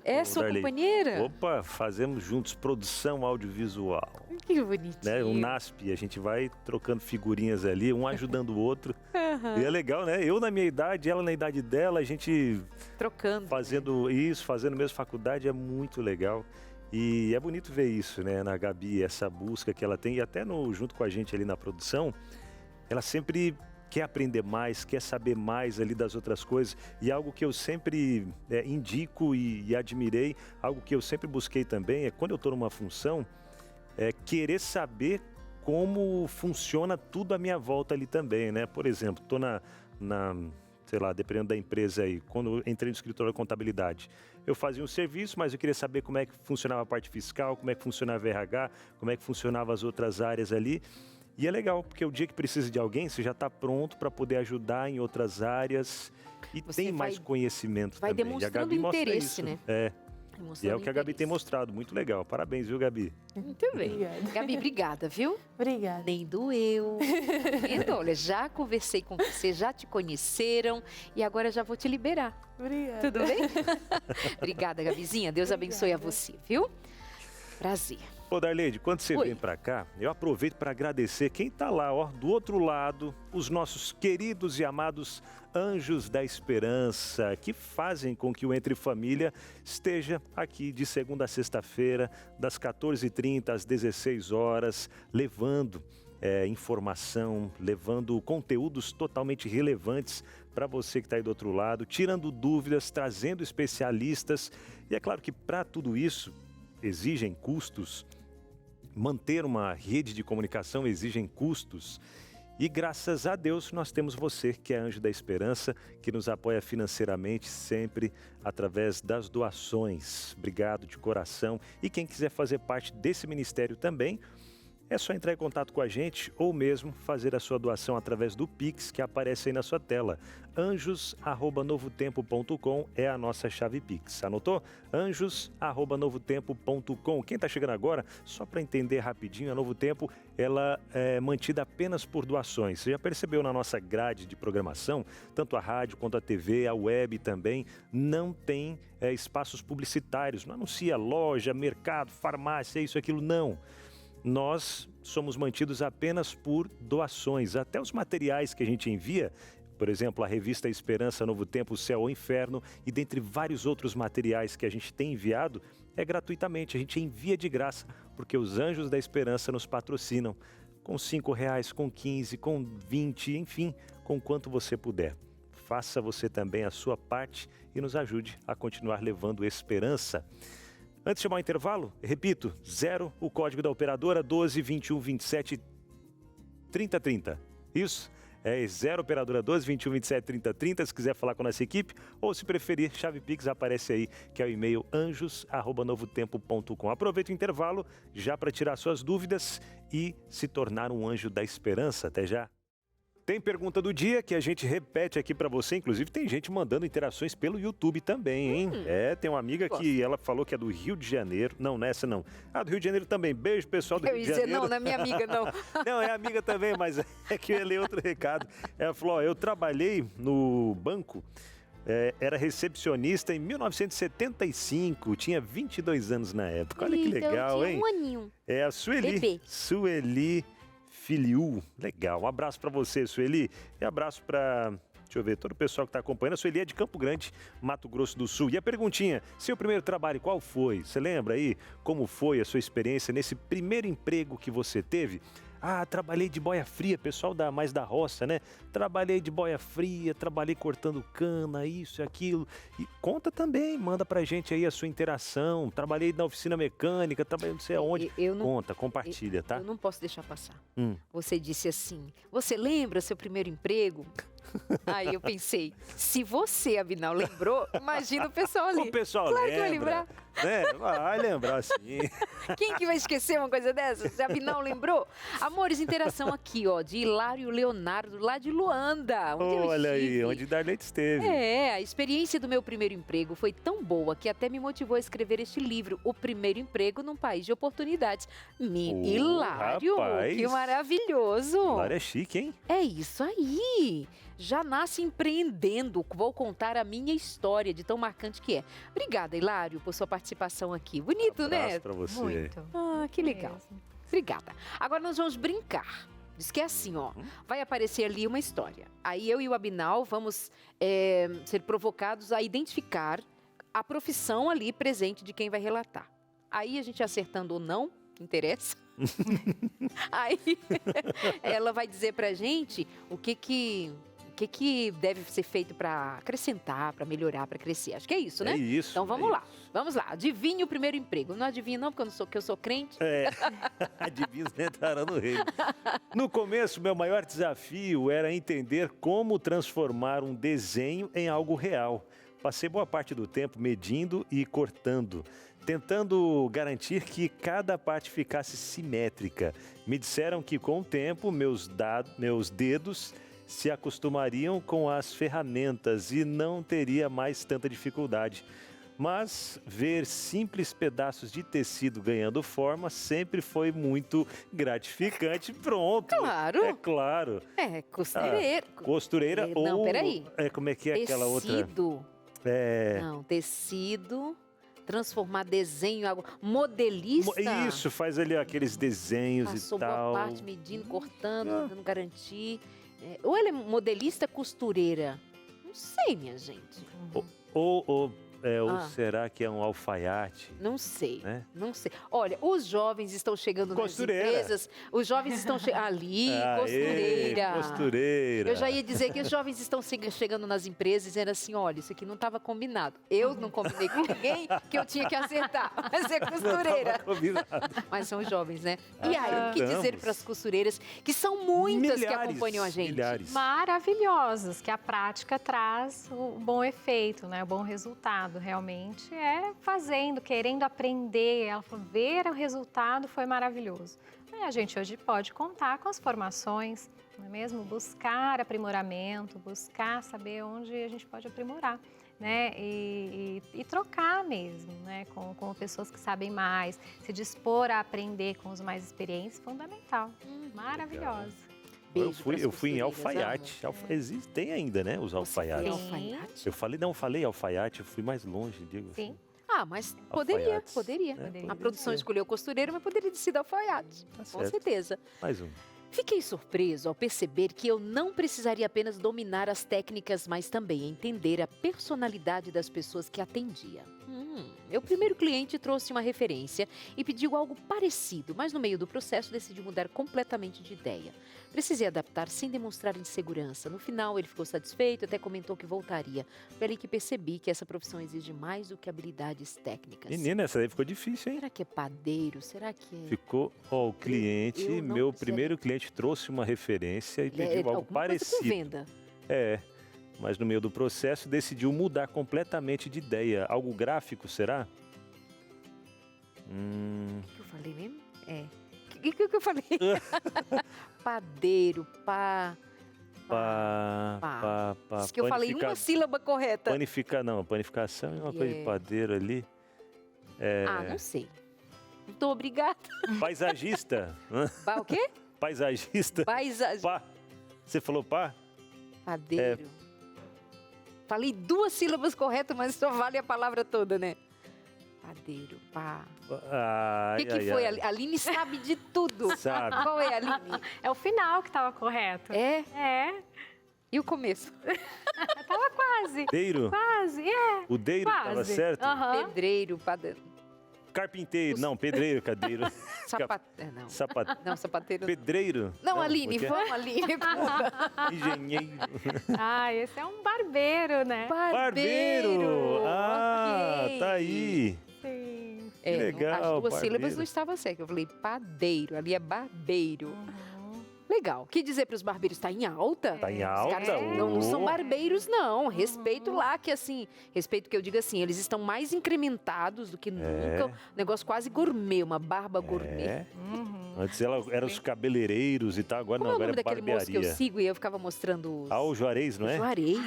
É sua companheira? Opa, fazemos juntos produção audiovisual. Que bonitinho. Né? O NASP, a gente vai trocando figurinhas ali, um ajudando o outro. E é legal, né? Eu na minha idade, ela na idade dela, a gente... Trocando. Fazendo isso, fazendo a mesma faculdade, é muito legal. E é bonito ver isso, né? Na Gabi, essa busca que ela tem. E até junto com a gente ali na produção, ela sempre quer aprender mais, quer saber mais ali das outras coisas. E algo que eu sempre indico e admirei, algo que eu sempre busquei também, é quando eu estou numa função, querer saber como funciona tudo à minha volta ali também, né? Por exemplo, estou sei lá, dependendo da empresa aí, quando eu entrei no escritório de contabilidade, eu fazia um serviço, mas eu queria saber como é que funcionava a parte fiscal, como é que funcionava o RH, como é que funcionavam as outras áreas ali. E é legal, porque o dia que precisa de alguém, você já está pronto para poder ajudar em outras áreas e você tem mais conhecimento vai também. Demonstrando e a Gabi interesse, mostra isso, né? E é o que a Gabi tem mostrado, muito legal. Parabéns, viu, Gabi? Muito bem. Obrigada. Gabi, obrigada, viu? Obrigada. Nem doeu. Então, olha, já conversei com você, já te conheceram e agora já vou te liberar. Obrigada. Tudo bem? Obrigada, Gabizinha. Deus abençoe a você, viu? Prazer. Ô, Darleide, quando você vem pra cá, eu aproveito para agradecer quem tá lá, ó, do outro lado, os nossos queridos e amados Anjos da Esperança, que fazem com que o Entre Família esteja aqui de segunda a sexta-feira, das 14h30 às 16 horas, levando informação, levando conteúdos totalmente relevantes para você que está aí do outro lado, tirando dúvidas, trazendo especialistas. E é claro que para tudo isso exigem custos, manter uma rede de comunicação exigem custos. E graças a Deus nós temos você, que é Anjo da Esperança, que nos apoia financeiramente sempre através das doações. Obrigado de coração. E quem quiser fazer parte desse ministério também, é só entrar em contato com a gente ou mesmo fazer a sua doação através do Pix que aparece aí na sua tela. anjos@novotempo.com é a nossa chave Pix. Anotou? anjos@novotempo.com. Quem está chegando agora, só para entender rapidinho, a Novo Tempo ela é mantida apenas por doações. Você já percebeu na nossa grade de programação, tanto a rádio quanto a TV, a web também, não tem espaços publicitários. Não anuncia loja, mercado, farmácia, isso, aquilo, não. Nós somos mantidos apenas por doações. Até os materiais que a gente envia, por exemplo, a revista Esperança, Novo Tempo, Céu ou Inferno, e dentre vários outros materiais que a gente tem enviado, é gratuitamente. A gente envia de graça, porque os Anjos da Esperança nos patrocinam. Com R$5, com 15, com 20, enfim, com quanto você puder. Faça você também a sua parte e nos ajude a continuar levando esperança. Antes de chamar o intervalo, repito, 0, o código da operadora, 12 21 27 30 30. Isso? É 0 operadora 12 21 27 30 30, se quiser falar com a nossa equipe, ou se preferir, chave Pix aparece aí, que é o e-mail anjos@novotempo.com. Aproveita o intervalo já para tirar suas dúvidas e se tornar um anjo da esperança. Até já. Tem pergunta do dia que a gente repete aqui para você, inclusive tem gente mandando interações pelo YouTube também, hein? Tem uma amiga que ela falou que é do Rio de Janeiro. Não, nessa não. Ah, do Rio de Janeiro também. Beijo, pessoal do Rio de Janeiro. Não, não é minha amiga, não. Não, é amiga também, mas é que eu ia ler outro recado. Ela falou, ó, eu trabalhei no banco, era recepcionista em 1975, tinha 22 anos na época. Olha que legal, hein? Um aninho. É a Sueli. Bebê. Sueli Filiu. Legal. Um abraço para você, Sueli. E abraço para, deixa eu ver, todo o pessoal que está acompanhando. A Sueli é de Campo Grande, Mato Grosso do Sul. E a perguntinha, seu primeiro trabalho, qual foi? Você lembra aí como foi a sua experiência nesse primeiro emprego que você teve? Ah, trabalhei de boia fria, pessoal mais da roça, né? Trabalhei de boia fria, trabalhei cortando cana, isso e aquilo. E conta também, manda pra gente aí a sua interação. Trabalhei na oficina mecânica, trabalhei não sei aonde. Conta, compartilha, tá? Eu não posso deixar passar. Você disse assim, você lembra seu primeiro emprego? Aí eu pensei, se você, Abinal, lembrou, imagina o pessoal ali. O pessoal claro lembra. Que vai lembrar. Vai lembrar, sim. Quem que vai esquecer uma coisa dessa? Se a Abinal lembrou. Amores, interação aqui, ó, de Hilário Leonardo, lá de Luanda. Olha aí, onde Darlete esteve. A experiência do meu primeiro emprego foi tão boa que até me motivou a escrever este livro, O Primeiro Emprego num País de Oportunidades. Hilário, rapaz. Que maravilhoso. Hilário é chique, hein? É isso aí. Já nasce empreendendo. Vou contar a minha história de tão marcante que é. Obrigada, Hilário, por sua participação aqui. Bonito, né? Pra você. Muito. Ah, que legal. Obrigada. Agora nós vamos brincar. Diz que é assim, ó. Vai aparecer ali uma história. Aí eu e o Abinal vamos ser provocados a identificar a profissão ali presente de quem vai relatar. Aí a gente acertando ou não, interessa. Aí ela vai dizer pra gente o que deve ser feito para acrescentar, para melhorar, para crescer. Acho que é isso, né? É isso. Então vamos lá. Vamos lá. Adivinhe o primeiro emprego. Não adivinha não, porque eu sou crente. Adivinhos entraram no reino. No começo, meu maior desafio era entender como transformar um desenho em algo real. Passei boa parte do tempo medindo e cortando, tentando garantir que cada parte ficasse simétrica. Me disseram que com o tempo meus dedos se acostumariam com as ferramentas e não teria mais tanta dificuldade. Mas ver simples pedaços de tecido ganhando forma sempre foi muito gratificante. Pronto. Claro. É claro. Costureira. Costureira ou... Não, peraí. Como é que é aquela outra? Tecido. Não, tecido... Transformar desenho em algo... Modelista? Isso, faz ali aqueles desenhos Passou e tal. Passou boa parte medindo, cortando, tentando garantir. Ou ela é modelista costureira? Não sei, minha gente. Ou ou será que é um alfaiate? Não sei, né? não sei. Olha, os jovens estão chegando nas Costureira. empresas, os jovens estão ali, Aê, costureira. costureira. Eu já ia dizer que os jovens estão chegando nas empresas dizendo assim, olha, isso aqui não estava combinado. Eu não combinei com ninguém que eu tinha que acertar, mas é costureira. Mas são os jovens, né? E aí, o que dizer para as costureiras, que são muitas que acompanham a gente? Maravilhosas, que a prática traz o bom efeito, né? O bom resultado. Realmente é fazendo, querendo aprender. Ela falou, ver o resultado foi maravilhoso. E a gente hoje pode contar com as formações, não é mesmo? Buscar aprimoramento, buscar saber onde a gente pode aprimorar. Né? E trocar mesmo, né? Com pessoas que sabem mais, se dispor a aprender com os mais experientes, fundamental. Maravilhosa. Eu fui em alfaiate. Tem ainda, né? Os alfaiates. Alfaiate? Eu falei alfaiate, eu fui mais longe, digo. Sim. Ah, mas poderia. A produção escolheu costureiro, mas poderia ter sido alfaiate. Com certeza. Mais um. Fiquei surpreso ao perceber que eu não precisaria apenas dominar as técnicas, mas também entender a personalidade das pessoas que atendia. Meu primeiro cliente trouxe uma referência e pediu algo parecido, mas no meio do processo decidi mudar completamente de ideia. Precisei adaptar sem demonstrar insegurança. No final, ele ficou satisfeito e até comentou que voltaria. Foi ali que percebi que essa profissão exige mais do que habilidades técnicas. Menina, essa daí ficou difícil, hein? Será que é padeiro? Será que é... Ficou, o cliente, meu primeiro cliente trouxe uma referência e pediu algo parecido. Venda. Mas no meio do processo decidiu mudar completamente de ideia. Algo gráfico, será? O que eu falei mesmo? O que eu falei? Padeiro, Diz que eu falei uma sílaba correta. Panificação é uma coisa de padeiro ali. Não sei. Muito obrigada. Paisagista. O quê? Paisagista. Você falou pá? Padeiro. Falei 2 sílabas corretas, mas só vale a palavra toda, né? Padeiro, pá. O que foi? A Aline sabe de tudo. Sabe. Qual é, Aline? É o final que estava correto. É? E o começo? Tava quase. Deiro? Quase, O deiro estava certo? Pedreiro, padeiro. Carpinteiro, não, pedreiro, cadeiro. Não, sapateiro. Pedreiro? Não, Aline, vamos, Aline. Engenheiro. Esse é um barbeiro, né? Barbeiro! Okay. Tá aí. Sim. Que legal, as 2 sílabas não estavam certas. Eu falei padeiro, ali é barbeiro. Legal. O que dizer para os barbeiros? Está em alta? Está em alta. Os caras não são barbeiros, não. Respeito lá, que assim... Respeito que eu digo assim, eles estão mais incrementados do que nunca. Um negócio quase gourmet, uma barba gourmet. Antes eram os cabeleireiros e tal, agora não, agora é barbearia. Daquele moço que eu sigo e eu ficava mostrando os... o Juarez, não é?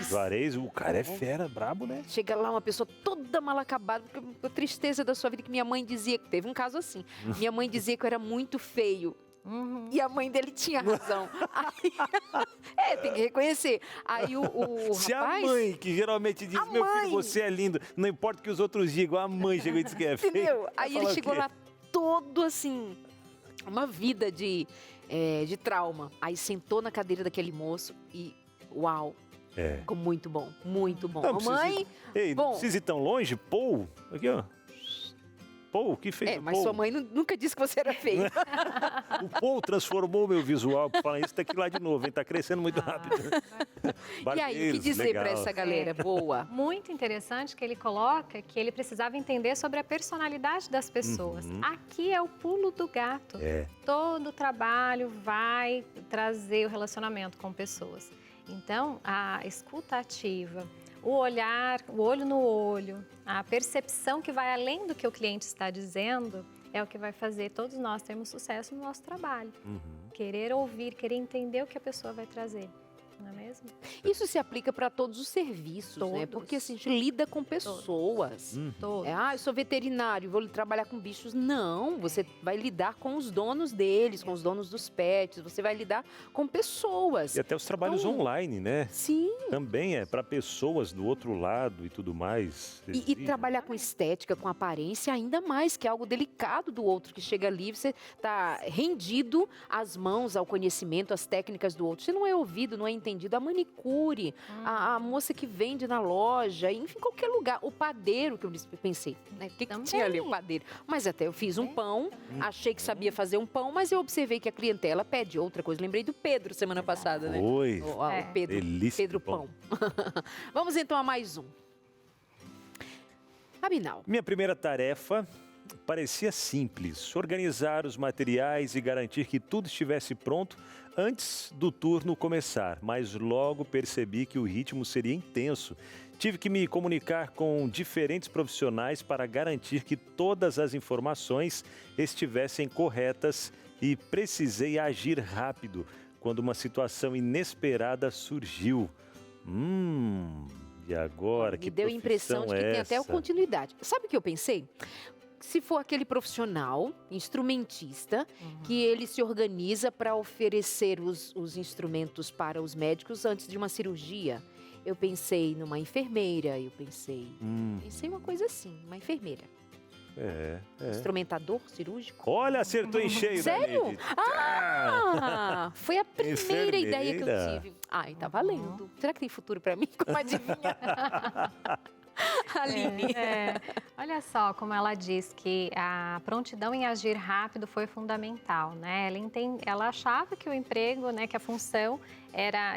Juarez. O cara é fera, brabo, né? Chega lá uma pessoa toda mal acabada, porque a tristeza da sua vida, que minha mãe dizia, que teve um caso assim, minha mãe dizia que eu era muito feio. E a mãe dele tinha razão. Aí, tem que reconhecer. Aí o Se rapaz... a mãe, que geralmente diz, meu filho, você é lindo, não importa o que os outros digam, a mãe chegou e disse que é feio. Entendeu? Aí ele chegou lá todo assim, uma vida de trauma. Aí sentou na cadeira daquele moço e, uau, ficou muito bom, muito bom. Mamãe, não precisa ir tão longe, Paul, aqui ó. Paul, que fez o mas Paul? sua mãe nunca disse que você era feio. O Paul transformou o meu visual. Fala isso, tá aqui lá de novo, hein? Tá crescendo muito rápido. E aí, o que dizer para essa galera boa? Muito interessante que ele coloca que ele precisava entender sobre a personalidade das pessoas. Aqui é o pulo do gato. Todo trabalho vai trazer o relacionamento com pessoas. Então, a escuta ativa, o olhar, o olho no olho, a percepção que vai além do que o cliente está dizendo é o que vai fazer todos nós termos sucesso no nosso trabalho. Querer ouvir, querer entender o que a pessoa vai trazer. Não é mesmo? Isso se aplica para todos os serviços, né? Porque assim, a gente lida com pessoas. Todos. Eu sou veterinário, vou trabalhar com bichos. Não, você vai lidar com os donos deles, com os donos dos pets, você vai lidar com pessoas. E até os trabalhos online, né? Sim. Também é para pessoas do outro lado e tudo mais. E trabalhar com estética, com aparência, ainda mais, que é algo delicado do outro que chega ali, você está rendido às mãos, ao conhecimento, às técnicas do outro. Você não é ouvido, não é entendido. atendido, a manicure, a moça que vende na loja, enfim, qualquer lugar. O padeiro, que eu pensei, né? O que tinha ali, o padeiro? Mas até eu fiz um pão, achei que sabia fazer um pão, mas eu observei que a clientela pede outra coisa. Lembrei do Pedro semana passada, né? Oi, O Pedro, delícia Pedro Pão. Vamos então a mais um. Abinal. Minha primeira tarefa parecia simples: organizar os materiais e garantir que tudo estivesse pronto antes do turno começar. Mas logo percebi que o ritmo seria intenso. Tive que me comunicar com diferentes profissionais para garantir que todas as informações estivessem corretas e precisei agir rápido quando uma situação inesperada surgiu. E agora, que Me deu a impressão de que tem até a continuidade. Sabe o que eu pensei? Se for aquele profissional, instrumentista, que ele se organiza para oferecer os instrumentos para os médicos antes de uma cirurgia. Eu pensei numa enfermeira, pensei uma coisa assim, uma enfermeira. Instrumentador cirúrgico. Olha, acertou em cheio. Sério? Foi a primeira ideia que eu tive. Ai, tá valendo. Será que tem futuro para mim como adivinha? Aline. Olha só como ela diz que a prontidão em agir rápido foi fundamental, né? Ela achava que o emprego, né, que a função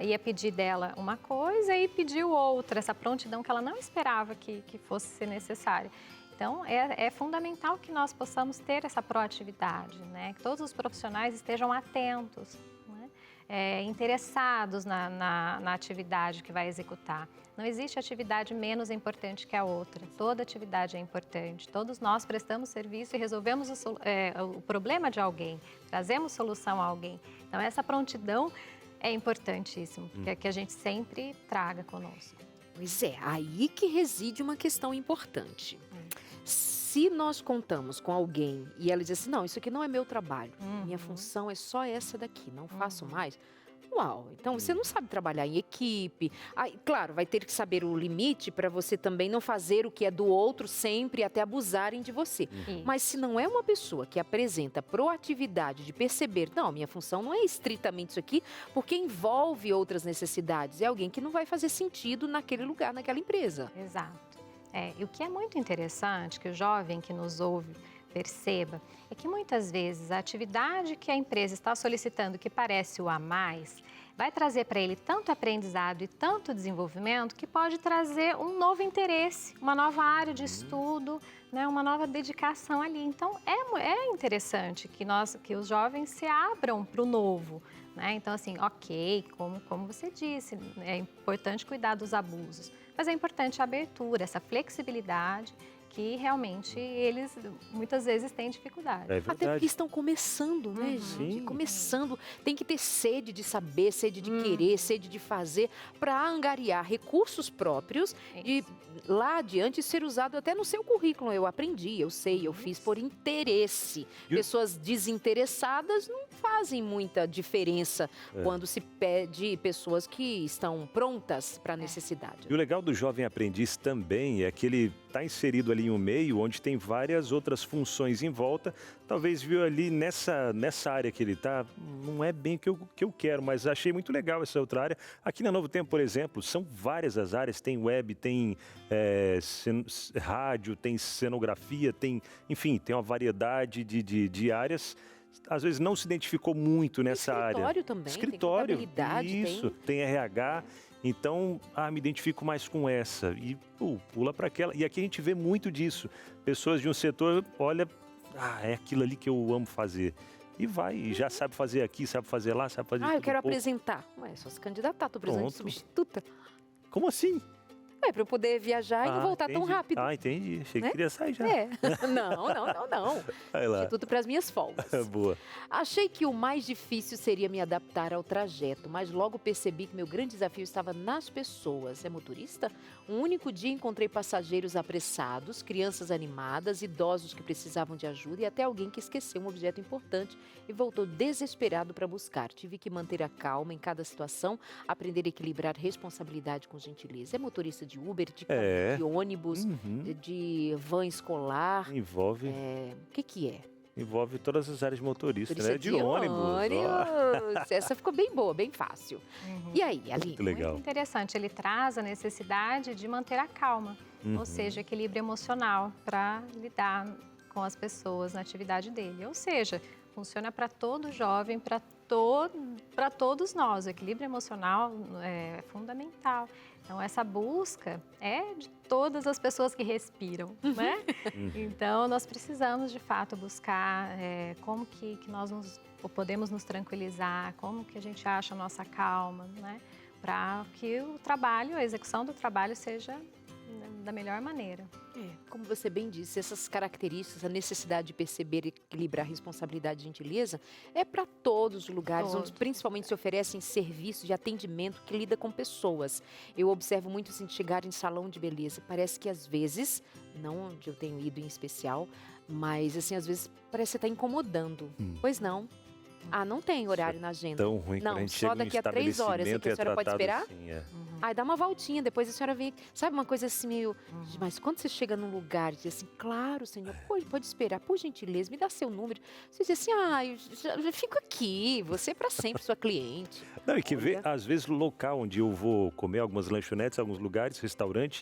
ia pedir dela uma coisa e pediu outra, essa prontidão que ela não esperava que fosse ser necessária. Então, é fundamental que nós possamos ter essa proatividade, né? Que todos os profissionais estejam atentos, né? Interessados na atividade que vai executar. Não existe atividade menos importante que a outra. Toda atividade é importante. Todos nós prestamos serviço e resolvemos o problema de alguém, trazemos solução a alguém. Então, essa prontidão é importantíssimo, que a gente sempre traga conosco. Pois é, aí que reside uma questão importante. Se nós contamos com alguém e ela diz assim, não, isso aqui não é meu trabalho, minha função é só essa daqui, não faço mais. Uau, então você não sabe trabalhar em equipe. Claro, vai ter que saber o limite para você também não fazer o que é do outro sempre até abusarem de você. Mas se não é uma pessoa que apresenta proatividade de perceber, não, minha função não é estritamente isso aqui, porque envolve outras necessidades, é alguém que não vai fazer sentido naquele lugar, naquela empresa. Exato. E o que é muito interessante, que o jovem que nos ouve perceba, é que muitas vezes a atividade que a empresa está solicitando, que parece o a mais, vai trazer para ele tanto aprendizado e tanto desenvolvimento que pode trazer um novo interesse, uma nova área de estudo, né, uma nova dedicação ali. Então, é interessante que os jovens se abram para o novo. Né? Então, assim, ok, como você disse, é importante cuidar dos abusos, mas é importante a abertura, essa flexibilidade, que realmente eles muitas vezes têm dificuldade. Até porque estão começando, né, gente? Começando. Tem que ter sede de saber, sede de querer, sede de fazer, para angariar recursos próprios e lá adiante ser usado até no seu currículo. Eu aprendi, eu sei, eu fiz por interesse. Pessoas desinteressadas não fazem muita diferença quando se pede pessoas que estão prontas para a necessidade. E o legal do jovem aprendiz também é que ele está inserido ali em um meio onde tem várias outras funções em volta. Talvez viu ali nessa área que ele está, não é bem o que eu quero, mas achei muito legal essa outra área. Aqui na Novo Tempo, por exemplo, são várias as áreas, tem web, tem rádio, tem cenografia, enfim, tem uma variedade de áreas. Às vezes não se identificou muito nessa área. Escritório também, escritório, tem contabilidade, isso, tem RH. Então, me identifico mais com essa e pula para aquela. E aqui a gente vê muito disso. Pessoas de um setor, olha, é aquilo ali que eu amo fazer. E vai, e já sabe fazer aqui, sabe fazer lá, sabe fazer eu quero apresentar. Ué, só se candidatar, estou precisando de substituta. Como assim? Para eu poder viajar e não voltar tão rápido. Entendi. Achei que queria sair já. Não. Instituto para as minhas folgas. Boa. Achei que o mais difícil seria me adaptar ao trajeto, mas logo percebi que meu grande desafio estava nas pessoas. É motorista? Um único dia encontrei passageiros apressados, crianças animadas, idosos que precisavam de ajuda e até alguém que esqueceu um objeto importante e voltou desesperado para buscar. Tive que manter a calma em cada situação, aprender a equilibrar responsabilidade com gentileza. É motorista de Uber, de ônibus, de van escolar. Envolve. O que é? Envolve todas as áreas de motorista, Por isso né? é De ônibus. ó. Essa ficou bem boa, bem fácil. E aí, Aline? Muito legal. Muito interessante. Ele traz a necessidade de manter a calma, ou seja, equilíbrio emocional para lidar com as pessoas na atividade dele. Ou seja, funciona para todo jovem, para todos nós. O equilíbrio emocional é fundamental. Então, essa busca é de todas as pessoas que respiram, né? Então, nós precisamos, de fato, buscar como que nós podemos nos tranquilizar, como que a gente acha a nossa calma, né? Para que o trabalho, a execução do trabalho seja da melhor maneira. Como você bem disse, essas características, a necessidade de perceber e equilibrar responsabilidade e gentileza é para todos os lugares, onde principalmente se oferecem serviços de atendimento que lida com pessoas. Eu observo muito assim, de chegar em salão de beleza, parece que às vezes, não onde eu tenho ido em especial, mas assim, às vezes parece que você está incomodando. Pois não. Ah, não tem horário na agenda. Tão ruim quando a Não, gente só chega em daqui a 3 horas. estabelecimento Que a senhora pode esperar? assim, Aí dá uma voltinha, depois a senhora vem. Sabe uma coisa assim meio. Mas quando você chega num lugar e diz assim, claro, senhor, pode esperar, por gentileza, me dá seu número. Você diz assim, eu já fico aqui, você é para sempre sua cliente. Não, e que vê, às vezes, o local onde eu vou comer, algumas lanchonetes, alguns lugares, restaurantes,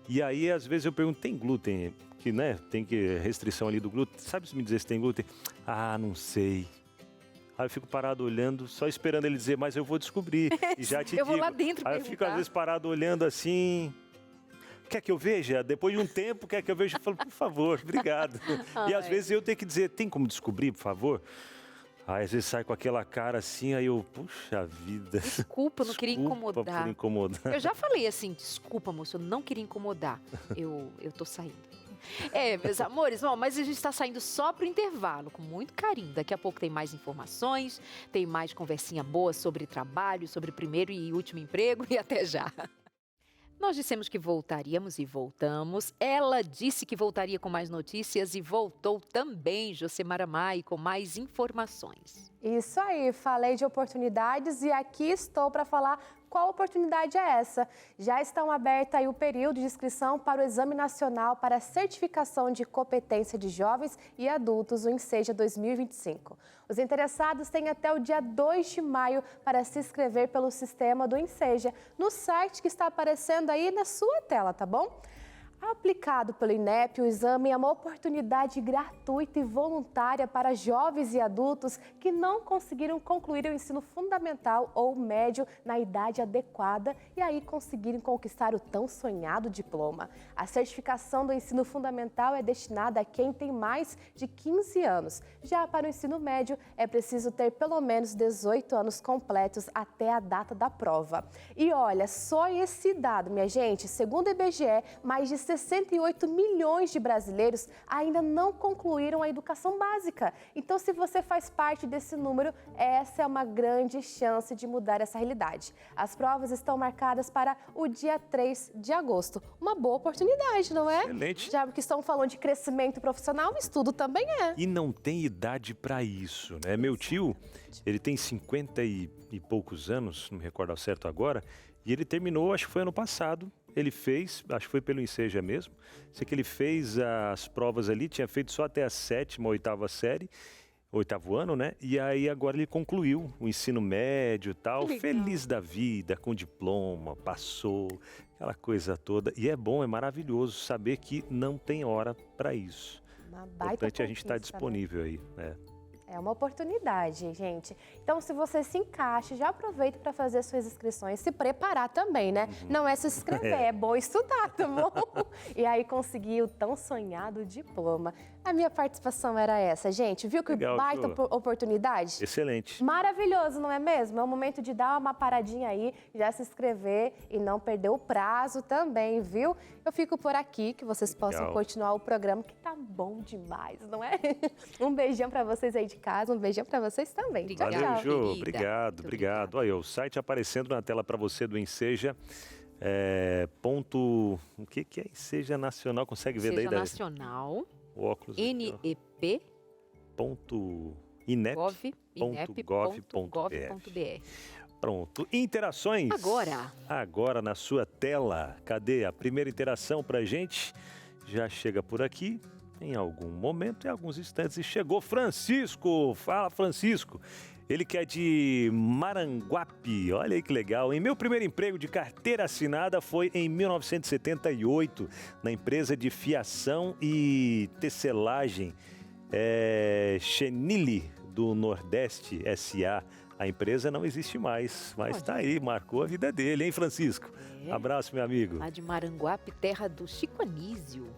e aí, às vezes, eu pergunto, tem glúten? Que, né, tem que restrição ali do glúten. Sabe se me dizer se tem glúten? Ah, não sei. Aí eu fico parado olhando, só esperando ele dizer, mas eu vou descobrir. E já te digo. Eu vou lá dentro Aí eu fico, às vezes, parado olhando assim. Quer que eu veja? Depois de um tempo, quer que eu veja? Eu falo, por favor, obrigado. E às vezes eu tenho que dizer, tem como descobrir, por favor? Aí às vezes sai com aquela cara assim, aí eu, puxa vida. Desculpa, eu não queria incomodar. Por incomodar. Eu já falei assim, desculpa, moço, eu não queria incomodar. Eu tô saindo. Meus amores, bom, mas a gente está saindo só para o intervalo, com muito carinho. Daqui a pouco tem mais informações, tem mais conversinha boa sobre trabalho, sobre primeiro e último emprego e até já. Nós dissemos que voltaríamos e voltamos. Ela disse que voltaria com mais notícias e voltou também, Josemara Mai, com mais informações. Isso aí, falei de oportunidades e aqui estou para falar qual oportunidade é essa. Já estão abertos aí o período de inscrição para o Exame Nacional para a Certificação de Competência de Jovens e Adultos, o INSEJA 2025. Os interessados têm até o dia 2 de maio para se inscrever pelo sistema do INSEJA, no site que está aparecendo aí na sua tela, tá bom? Aplicado pelo INEP, o exame é uma oportunidade gratuita e voluntária para jovens e adultos que não conseguiram concluir o ensino fundamental ou médio na idade adequada e aí conseguirem conquistar o tão sonhado diploma. A certificação do ensino fundamental é destinada a quem tem mais de 15 anos. Já para o ensino médio, é preciso ter pelo menos 18 anos completos até a data da prova. E olha, só esse dado, minha gente, segundo o IBGE, mais de 68 milhões de brasileiros ainda não concluíram a educação básica. Então, se você faz parte desse número, essa é uma grande chance de mudar essa realidade. As provas estão marcadas para o dia 3 de agosto. Uma boa oportunidade, não é? Excelente. Já que estão falando de crescimento profissional, estudo também é. E não tem idade para isso, né? Meu tio, ele tem 50 e poucos anos, não me recordo ao certo agora, e ele terminou, acho que foi ano passado. Ele fez, acho que foi pelo INSEJA mesmo, sei que ele fez as provas ali, tinha feito só até a 7ª, 8ª série, 8º ano, né? E aí agora ele concluiu o ensino médio e tal, feliz da vida, com diploma, passou, aquela coisa toda. E é bom, é maravilhoso saber que não tem hora para isso. Uma baita Importante a gente estar conquista, disponível aí, né? É uma oportunidade, gente. Então, se você se encaixa, já aproveita para fazer suas inscrições, se preparar também, né? Não é se inscrever, é bom estudar, tá bom? E aí conseguir o tão sonhado diploma. A minha participação era essa, gente. Viu que Legal, baita oportunidade? Excelente. Maravilhoso, não é mesmo? É o momento de dar uma paradinha aí, já se inscrever e não perder o prazo também, viu? Eu fico por aqui, que vocês possam continuar o programa, que tá bom demais, não é? Um beijão para vocês aí de casa, um beijão para vocês também. Tchau, Valeu, tchau. Ju. Obrigado. Olha, o site aparecendo na tela para você do INSEJA. O que é INSEJA Nacional? Consegue ver daí? INSEJA Nacional. O óculos. NEP.inep.gov.br. Pronto. Interações. Agora na sua tela. Cadê a primeira interação pra gente? Já chega por aqui. em algum momento, em alguns instantes, e chegou Francisco. Fala, Francisco. Ele que é de Maranguape, olha aí que legal. Meu primeiro emprego de carteira assinada foi em 1978, na empresa de fiação e tecelagem Chenille do Nordeste S.A. A empresa não existe mais, mas está aí, marcou a vida dele, hein, Francisco? Abraço, meu amigo. Lá de Maranguape, terra do Chico Anísio.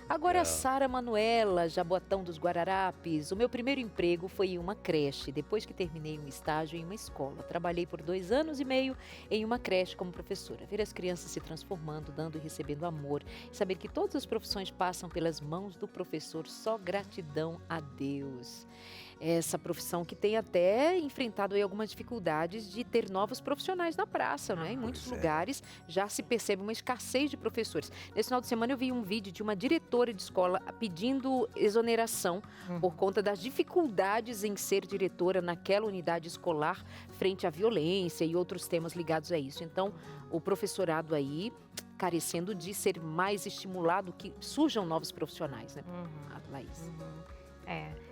Agora, Sara Manuela, Jaboatão dos Guararapes. O meu primeiro emprego foi em uma creche, depois que terminei um estágio em uma escola. Trabalhei por 2 anos e meio em uma creche como professora. Ver as crianças se transformando, dando e recebendo amor. E saber que todas as profissões passam pelas mãos do professor. Só gratidão a Deus. Essa profissão que tem até enfrentado aí algumas dificuldades de ter novos profissionais na praça, né? Em muitos lugares já se percebe uma escassez de professores. Nesse final de semana eu vi um vídeo de uma diretora de escola pedindo exoneração por conta das dificuldades em ser diretora naquela unidade escolar frente à violência e outros temas ligados a isso. Então, o professorado aí carecendo de ser mais estimulado, que surjam novos profissionais, né, Laís?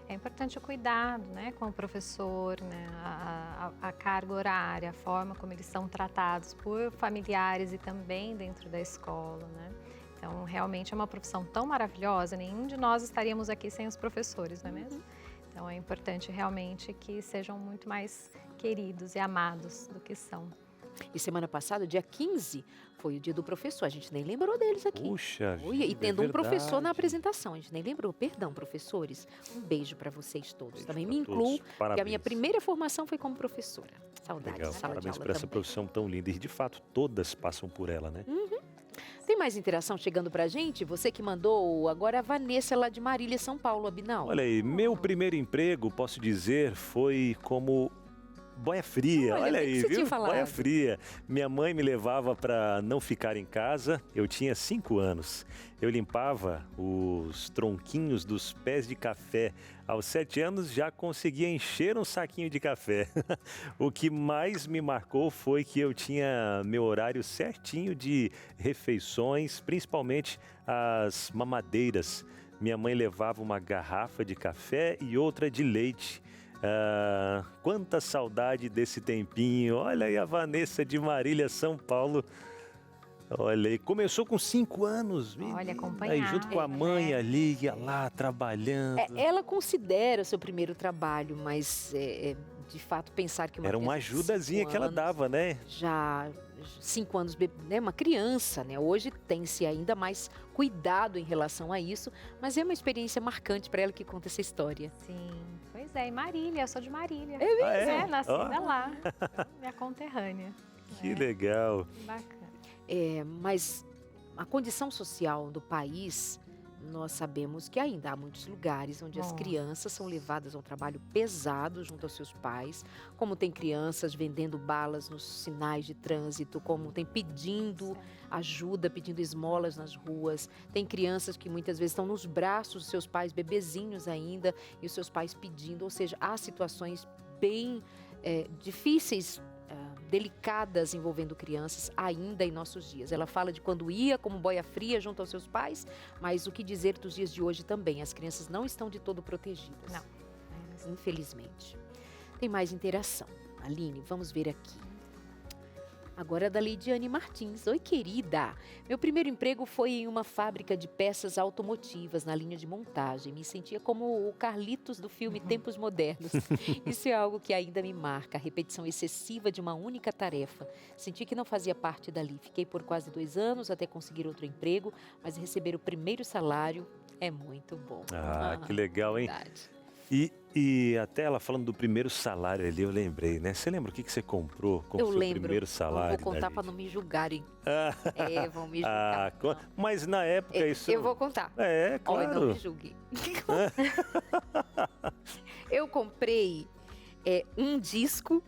É importante o cuidado, né, com o professor, né, a carga horária, a forma como eles são tratados por familiares e também dentro da escola, né? Então, realmente é uma profissão tão maravilhosa, nenhum de nós estaríamos aqui sem os professores, não é mesmo? Então, é importante realmente que sejam muito mais queridos e amados do que são. E semana passada, dia 15, foi o dia do professor. A gente nem lembrou deles aqui. Puxa vida, e tendo um professor na verdade. apresentação. A gente nem lembrou. Perdão, professores. Um beijo para vocês todos. Beijo Também pra me incluo, todos. porque a minha Parabéns. primeira formação foi como professora. Saudades, Legal, sala parabéns de por aula essa também. profissão tão linda. E de fato, todas passam por ela, né? Tem mais interação chegando pra gente? Você que mandou, agora a Vanessa lá de Marília, São Paulo, Abinal. Olha aí, meu primeiro emprego, posso dizer, foi como boia fria. Olha, Olha o que aí, que você viu? tinha falado? Boia fria. Minha mãe me levava para não ficar em casa. Eu tinha 5 anos. Eu limpava os tronquinhos dos pés de café. Aos 7 anos já conseguia encher um saquinho de café. O que mais me marcou foi que eu tinha meu horário certinho de refeições, principalmente as mamadeiras. Minha mãe levava uma garrafa de café e outra de leite. Quanta saudade desse tempinho. Olha aí a Vanessa de Marília, São Paulo. Olha aí, começou com 5 anos. Olha, acompanhar. Aí junto com a mãe ali, ia lá trabalhando. Ela considera o seu primeiro trabalho, mas de fato pensar que uma Era uma criança de ajudazinha 5 que ela anos, dava, né? Já 5 anos, né, uma criança, né? Hoje tem-se ainda mais cuidado em relação a isso, mas é uma experiência marcante para ela que conta essa história. Sim, pois é, e Marília, eu sou de Marília. É mesmo? Ah, é? Nascida Ó. lá, minha conterrânea. Que legal. Bacana. Mas a condição social do país, nós sabemos que ainda há muitos lugares onde as crianças são levadas a um trabalho pesado junto aos seus pais, como tem crianças vendendo balas nos sinais de trânsito, como tem pedindo ajuda, pedindo esmolas nas ruas, tem crianças que muitas vezes estão nos braços dos seus pais, bebezinhos ainda, e os seus pais pedindo, ou seja, há situações bem difíceis, delicadas envolvendo crianças ainda em nossos dias. Ela fala de quando ia como boia fria junto aos seus pais, mas o que dizer dos dias de hoje também? As crianças não estão de todo protegidas. Não. Infelizmente. Tem mais interação. Aline, vamos ver aqui. Agora é da Leidiane Martins. Oi, querida. Meu primeiro emprego foi em uma fábrica de peças automotivas na linha de montagem. Me sentia como o Carlitos do filme Tempos Modernos. Isso é algo que ainda me marca. A repetição excessiva de uma única tarefa. Senti que não fazia parte dali. Fiquei por quase 2 anos até conseguir outro emprego, mas receber o primeiro salário é muito bom. Que legal, hein? Verdade. E até ela falando do primeiro salário ali, eu lembrei, né? Você lembra o que você comprou com o seu primeiro salário? Eu vou contar dali? para não me julgarem. Vão me Ah, julgar. mas na época isso... Eu vou contar. Claro. Olha, não me julguem. Eu comprei um disco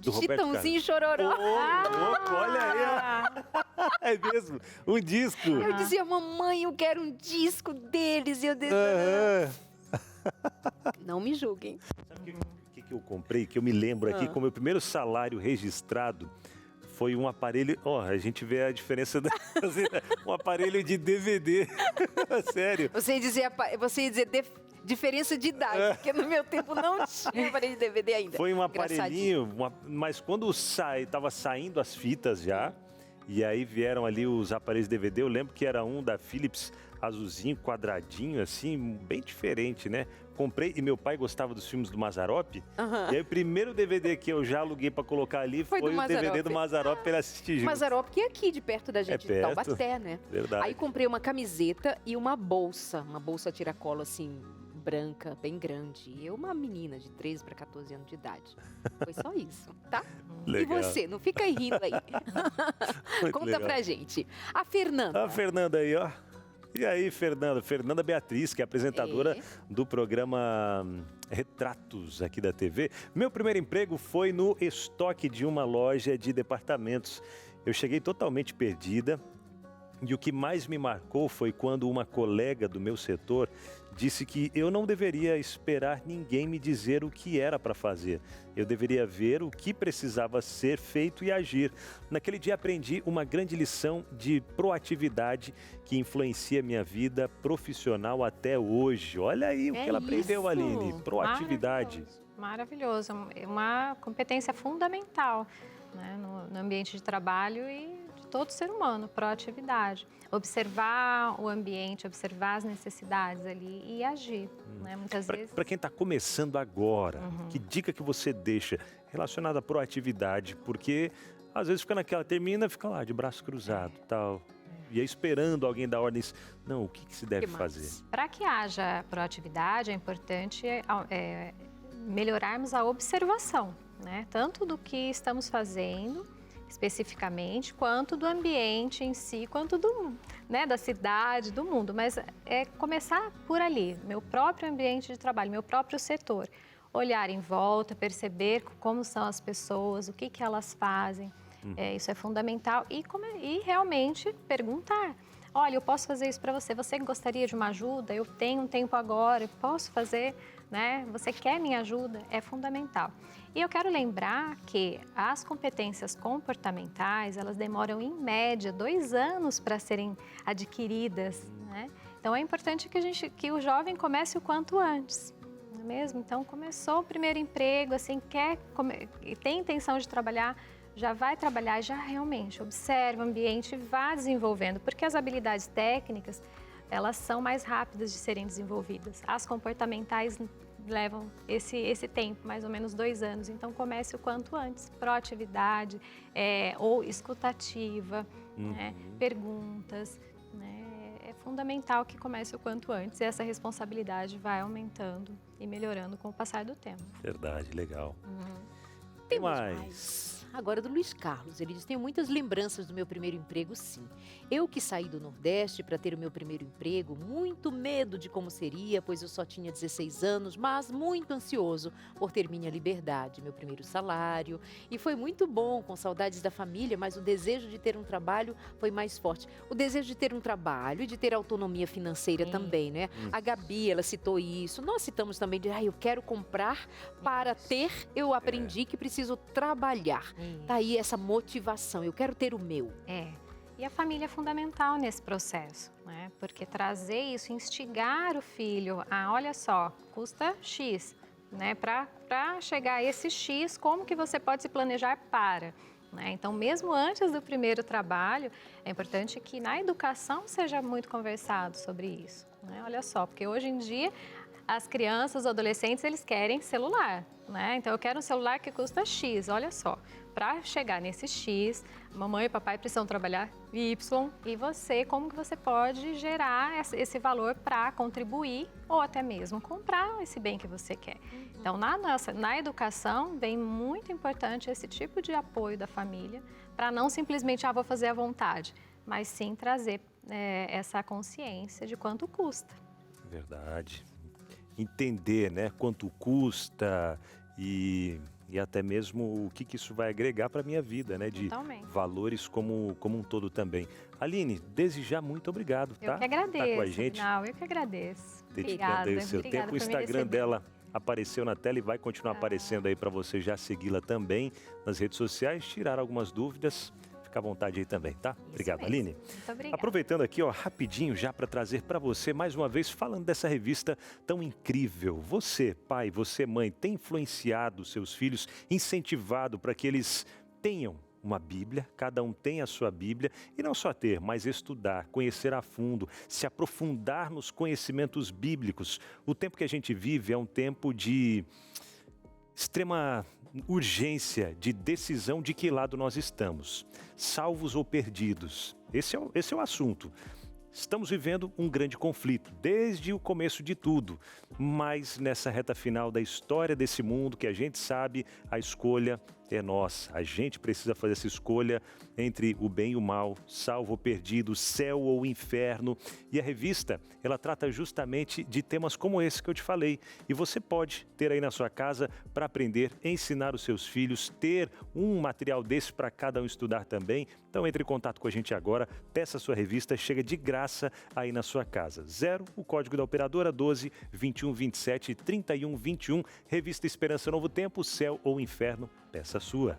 de Do Roberto Chitãozinho e Carlos. Chororó. Louco, olha aí. É mesmo, um disco. Eu dizia, mamãe, eu quero um disco deles. E eu dizia, não me julguem. Sabe o que eu comprei, que eu me lembro aqui, como meu primeiro salário registrado foi um aparelho... Ó, a gente vê a diferença um aparelho de DVD. Sério. Você ia dizer diferença de idade, porque no meu tempo não tinha aparelho de DVD ainda. Foi um aparelhinho, mas quando tava saindo as fitas já, e aí vieram ali os aparelhos de DVD, eu lembro que era um da Philips, azulzinho, quadradinho, assim, bem diferente, né? Comprei, e meu pai gostava dos filmes do Mazzaropi, e aí o primeiro DVD que eu já aluguei pra colocar ali foi o DVD do Mazzaropi pra ele assistir junto. Mazzaropi, que é aqui, de perto da gente, de Taubaté, né? Verdade. Aí comprei uma camiseta e uma bolsa tiracolo, assim, branca, bem grande. Eu, uma menina de 13 para 14 anos de idade. Foi só isso, tá? Legal. E você? Não fica aí rindo aí. Conta legal pra gente. A Fernanda. A Fernanda aí, ó. E aí, Fernanda? Fernanda Beatriz, que é apresentadora do programa Retratos aqui da TV. Meu primeiro emprego foi no estoque de uma loja de departamentos. Eu cheguei totalmente perdida. E o que mais me marcou foi quando uma colega do meu setor disse que eu não deveria esperar ninguém me dizer o que era para fazer. Eu deveria ver o que precisava ser feito e agir. Naquele dia aprendi uma grande lição de proatividade que influencia minha vida profissional até hoje. Olha aí o que ela aprendeu, Aline. Proatividade. Maravilhoso. É uma competência fundamental, né, no ambiente de trabalho e todo ser humano, proatividade. Observar o ambiente, observar as necessidades ali e agir, né? Muitas vezes... Para quem está começando agora, que dica que você deixa relacionada à proatividade? Porque às vezes fica naquela, termina, fica lá de braço cruzado e tal. E aí esperando alguém dar ordens. Não, o que se deve fazer? Para que haja proatividade, é importante melhorarmos a observação, né? Tanto do que estamos fazendo especificamente, quanto do ambiente em si, quanto da cidade, do mundo. Mas é começar por ali, meu próprio ambiente de trabalho, meu próprio setor. Olhar em volta, perceber como são as pessoas, o que elas fazem. Isso é fundamental. E realmente perguntar. Olha, eu posso fazer isso para você. Você gostaria de uma ajuda? Eu tenho um tempo agora, eu posso fazer, né? Você quer minha ajuda? É fundamental. E eu quero lembrar que as competências comportamentais, elas demoram em média 2 anos para serem adquiridas, né? Então é importante que o jovem comece o quanto antes, não é mesmo? Então começou o primeiro emprego, assim, tem intenção de trabalhar, já vai trabalhar, já realmente observa o ambiente e vá desenvolvendo, porque as habilidades técnicas, elas são mais rápidas de serem desenvolvidas. As comportamentais levam esse tempo, mais ou menos 2 anos. Então, comece o quanto antes. Proatividade, ou escutativa, né? Perguntas. Né? É fundamental que comece o quanto antes. E essa responsabilidade vai aumentando e melhorando com o passar do tempo. Verdade, legal. Tem mais. Agora do Luiz Carlos, ele diz, tenho muitas lembranças do meu primeiro emprego, sim. Eu que saí do Nordeste para ter o meu primeiro emprego, muito medo de como seria, pois eu só tinha 16 anos, mas muito ansioso por ter minha liberdade, meu primeiro salário. E foi muito bom, com saudades da família, mas o desejo de ter um trabalho foi mais forte. O desejo de ter um trabalho e de ter autonomia financeira também, né? A Gabi, ela citou isso. Nós citamos também de, eu quero comprar para ter, eu aprendi que preciso trabalhar. Tá aí essa motivação, eu quero ter o meu. E a família é fundamental nesse processo, né? Porque trazer isso, instigar o filho a, olha só, custa X, né? Para chegar a esse X, como que você pode se planejar para? Né? Então, mesmo antes do primeiro trabalho, é importante que na educação seja muito conversado sobre isso. Né? Olha só, porque hoje em dia as crianças, os adolescentes, eles querem celular, né? Então, eu quero um celular que custa X, olha só. Para chegar nesse X, mamãe e papai precisam trabalhar Y e você, como que você pode gerar esse valor para contribuir ou até mesmo comprar esse bem que você quer. Então, na educação, vem muito importante esse tipo de apoio da família para não simplesmente, vou fazer à vontade, mas sim trazer essa consciência de quanto custa. Verdade. Entender, né, quanto custa e até mesmo o que isso vai agregar para a minha vida, né, de valores como um todo também. Aline, desde já, muito obrigado, tá? Eu que agradeço, tá com a gente. Não, eu que agradeço. Dedicando aí o seu tempo. O Instagram dela apareceu na tela e vai continuar aparecendo aí para você já segui-la também nas redes sociais, tirar algumas dúvidas. Fica à vontade aí também, tá? Obrigado, Aline. Muito obrigada. Aproveitando aqui, ó, rapidinho já para trazer para você, mais uma vez, falando dessa revista tão incrível. Você, pai, você, mãe, tem influenciado seus filhos, incentivado para que eles tenham uma Bíblia, cada um tem a sua Bíblia, e não só ter, mas estudar, conhecer a fundo, se aprofundar nos conhecimentos bíblicos. O tempo que a gente vive é um tempo de extrema urgência, de decisão de que lado nós estamos, salvos ou perdidos. Esse é o assunto. Estamos vivendo um grande conflito, desde o começo de tudo, mas nessa reta final da história desse mundo, que a gente sabe, a escolha é nossa. A gente precisa fazer essa escolha entre o bem e o mal, salvo ou perdido, céu ou inferno. E a revista, ela trata justamente de temas como esse que eu te falei. E você pode ter aí na sua casa para aprender, ensinar os seus filhos, ter um material desse para cada um estudar também. Então entre em contato com a gente agora, peça a sua revista, chega de graça aí na sua casa. 0, o código da operadora 12 21 27 31 21, revista Esperança Novo Tempo, céu ou inferno, peça a sua.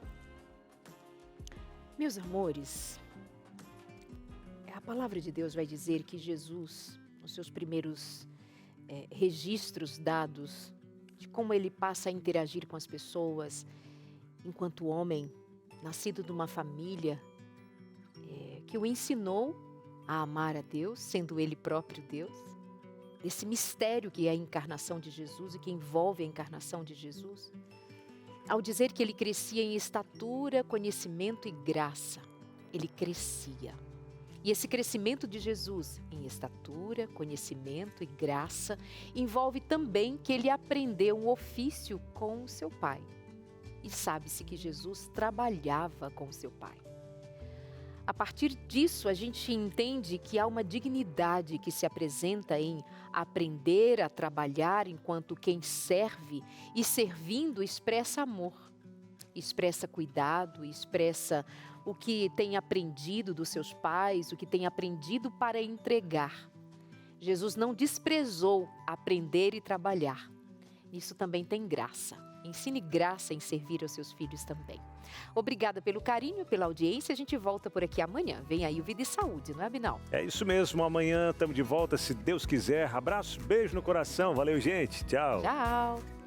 Meus amores, a palavra de Deus vai dizer que Jesus, nos seus primeiros registros dados de como ele passa a interagir com as pessoas, enquanto homem, nascido de uma família que o ensinou a amar a Deus, sendo ele próprio Deus, desse mistério que é a encarnação de Jesus e que envolve a encarnação de Jesus, ao dizer que ele crescia em estatura, conhecimento e graça, ele crescia. E esse crescimento de Jesus em estatura, conhecimento e graça envolve também que ele aprendeu um ofício com o seu pai. E sabe-se que Jesus trabalhava com o seu pai. A partir disso, a gente entende que há uma dignidade que se apresenta em aprender a trabalhar enquanto quem serve e servindo expressa amor, expressa cuidado, expressa o que tem aprendido dos seus pais, o que tem aprendido para entregar. Jesus não desprezou aprender e trabalhar. Isso também tem graça. Ensine graça em servir aos seus filhos também. Obrigada pelo carinho, pela audiência. A gente volta por aqui amanhã. Vem aí o Vida e Saúde, não é, Abinal? É isso mesmo. Amanhã estamos de volta, se Deus quiser. Abraço, beijo no coração. Valeu, gente. Tchau. Tchau.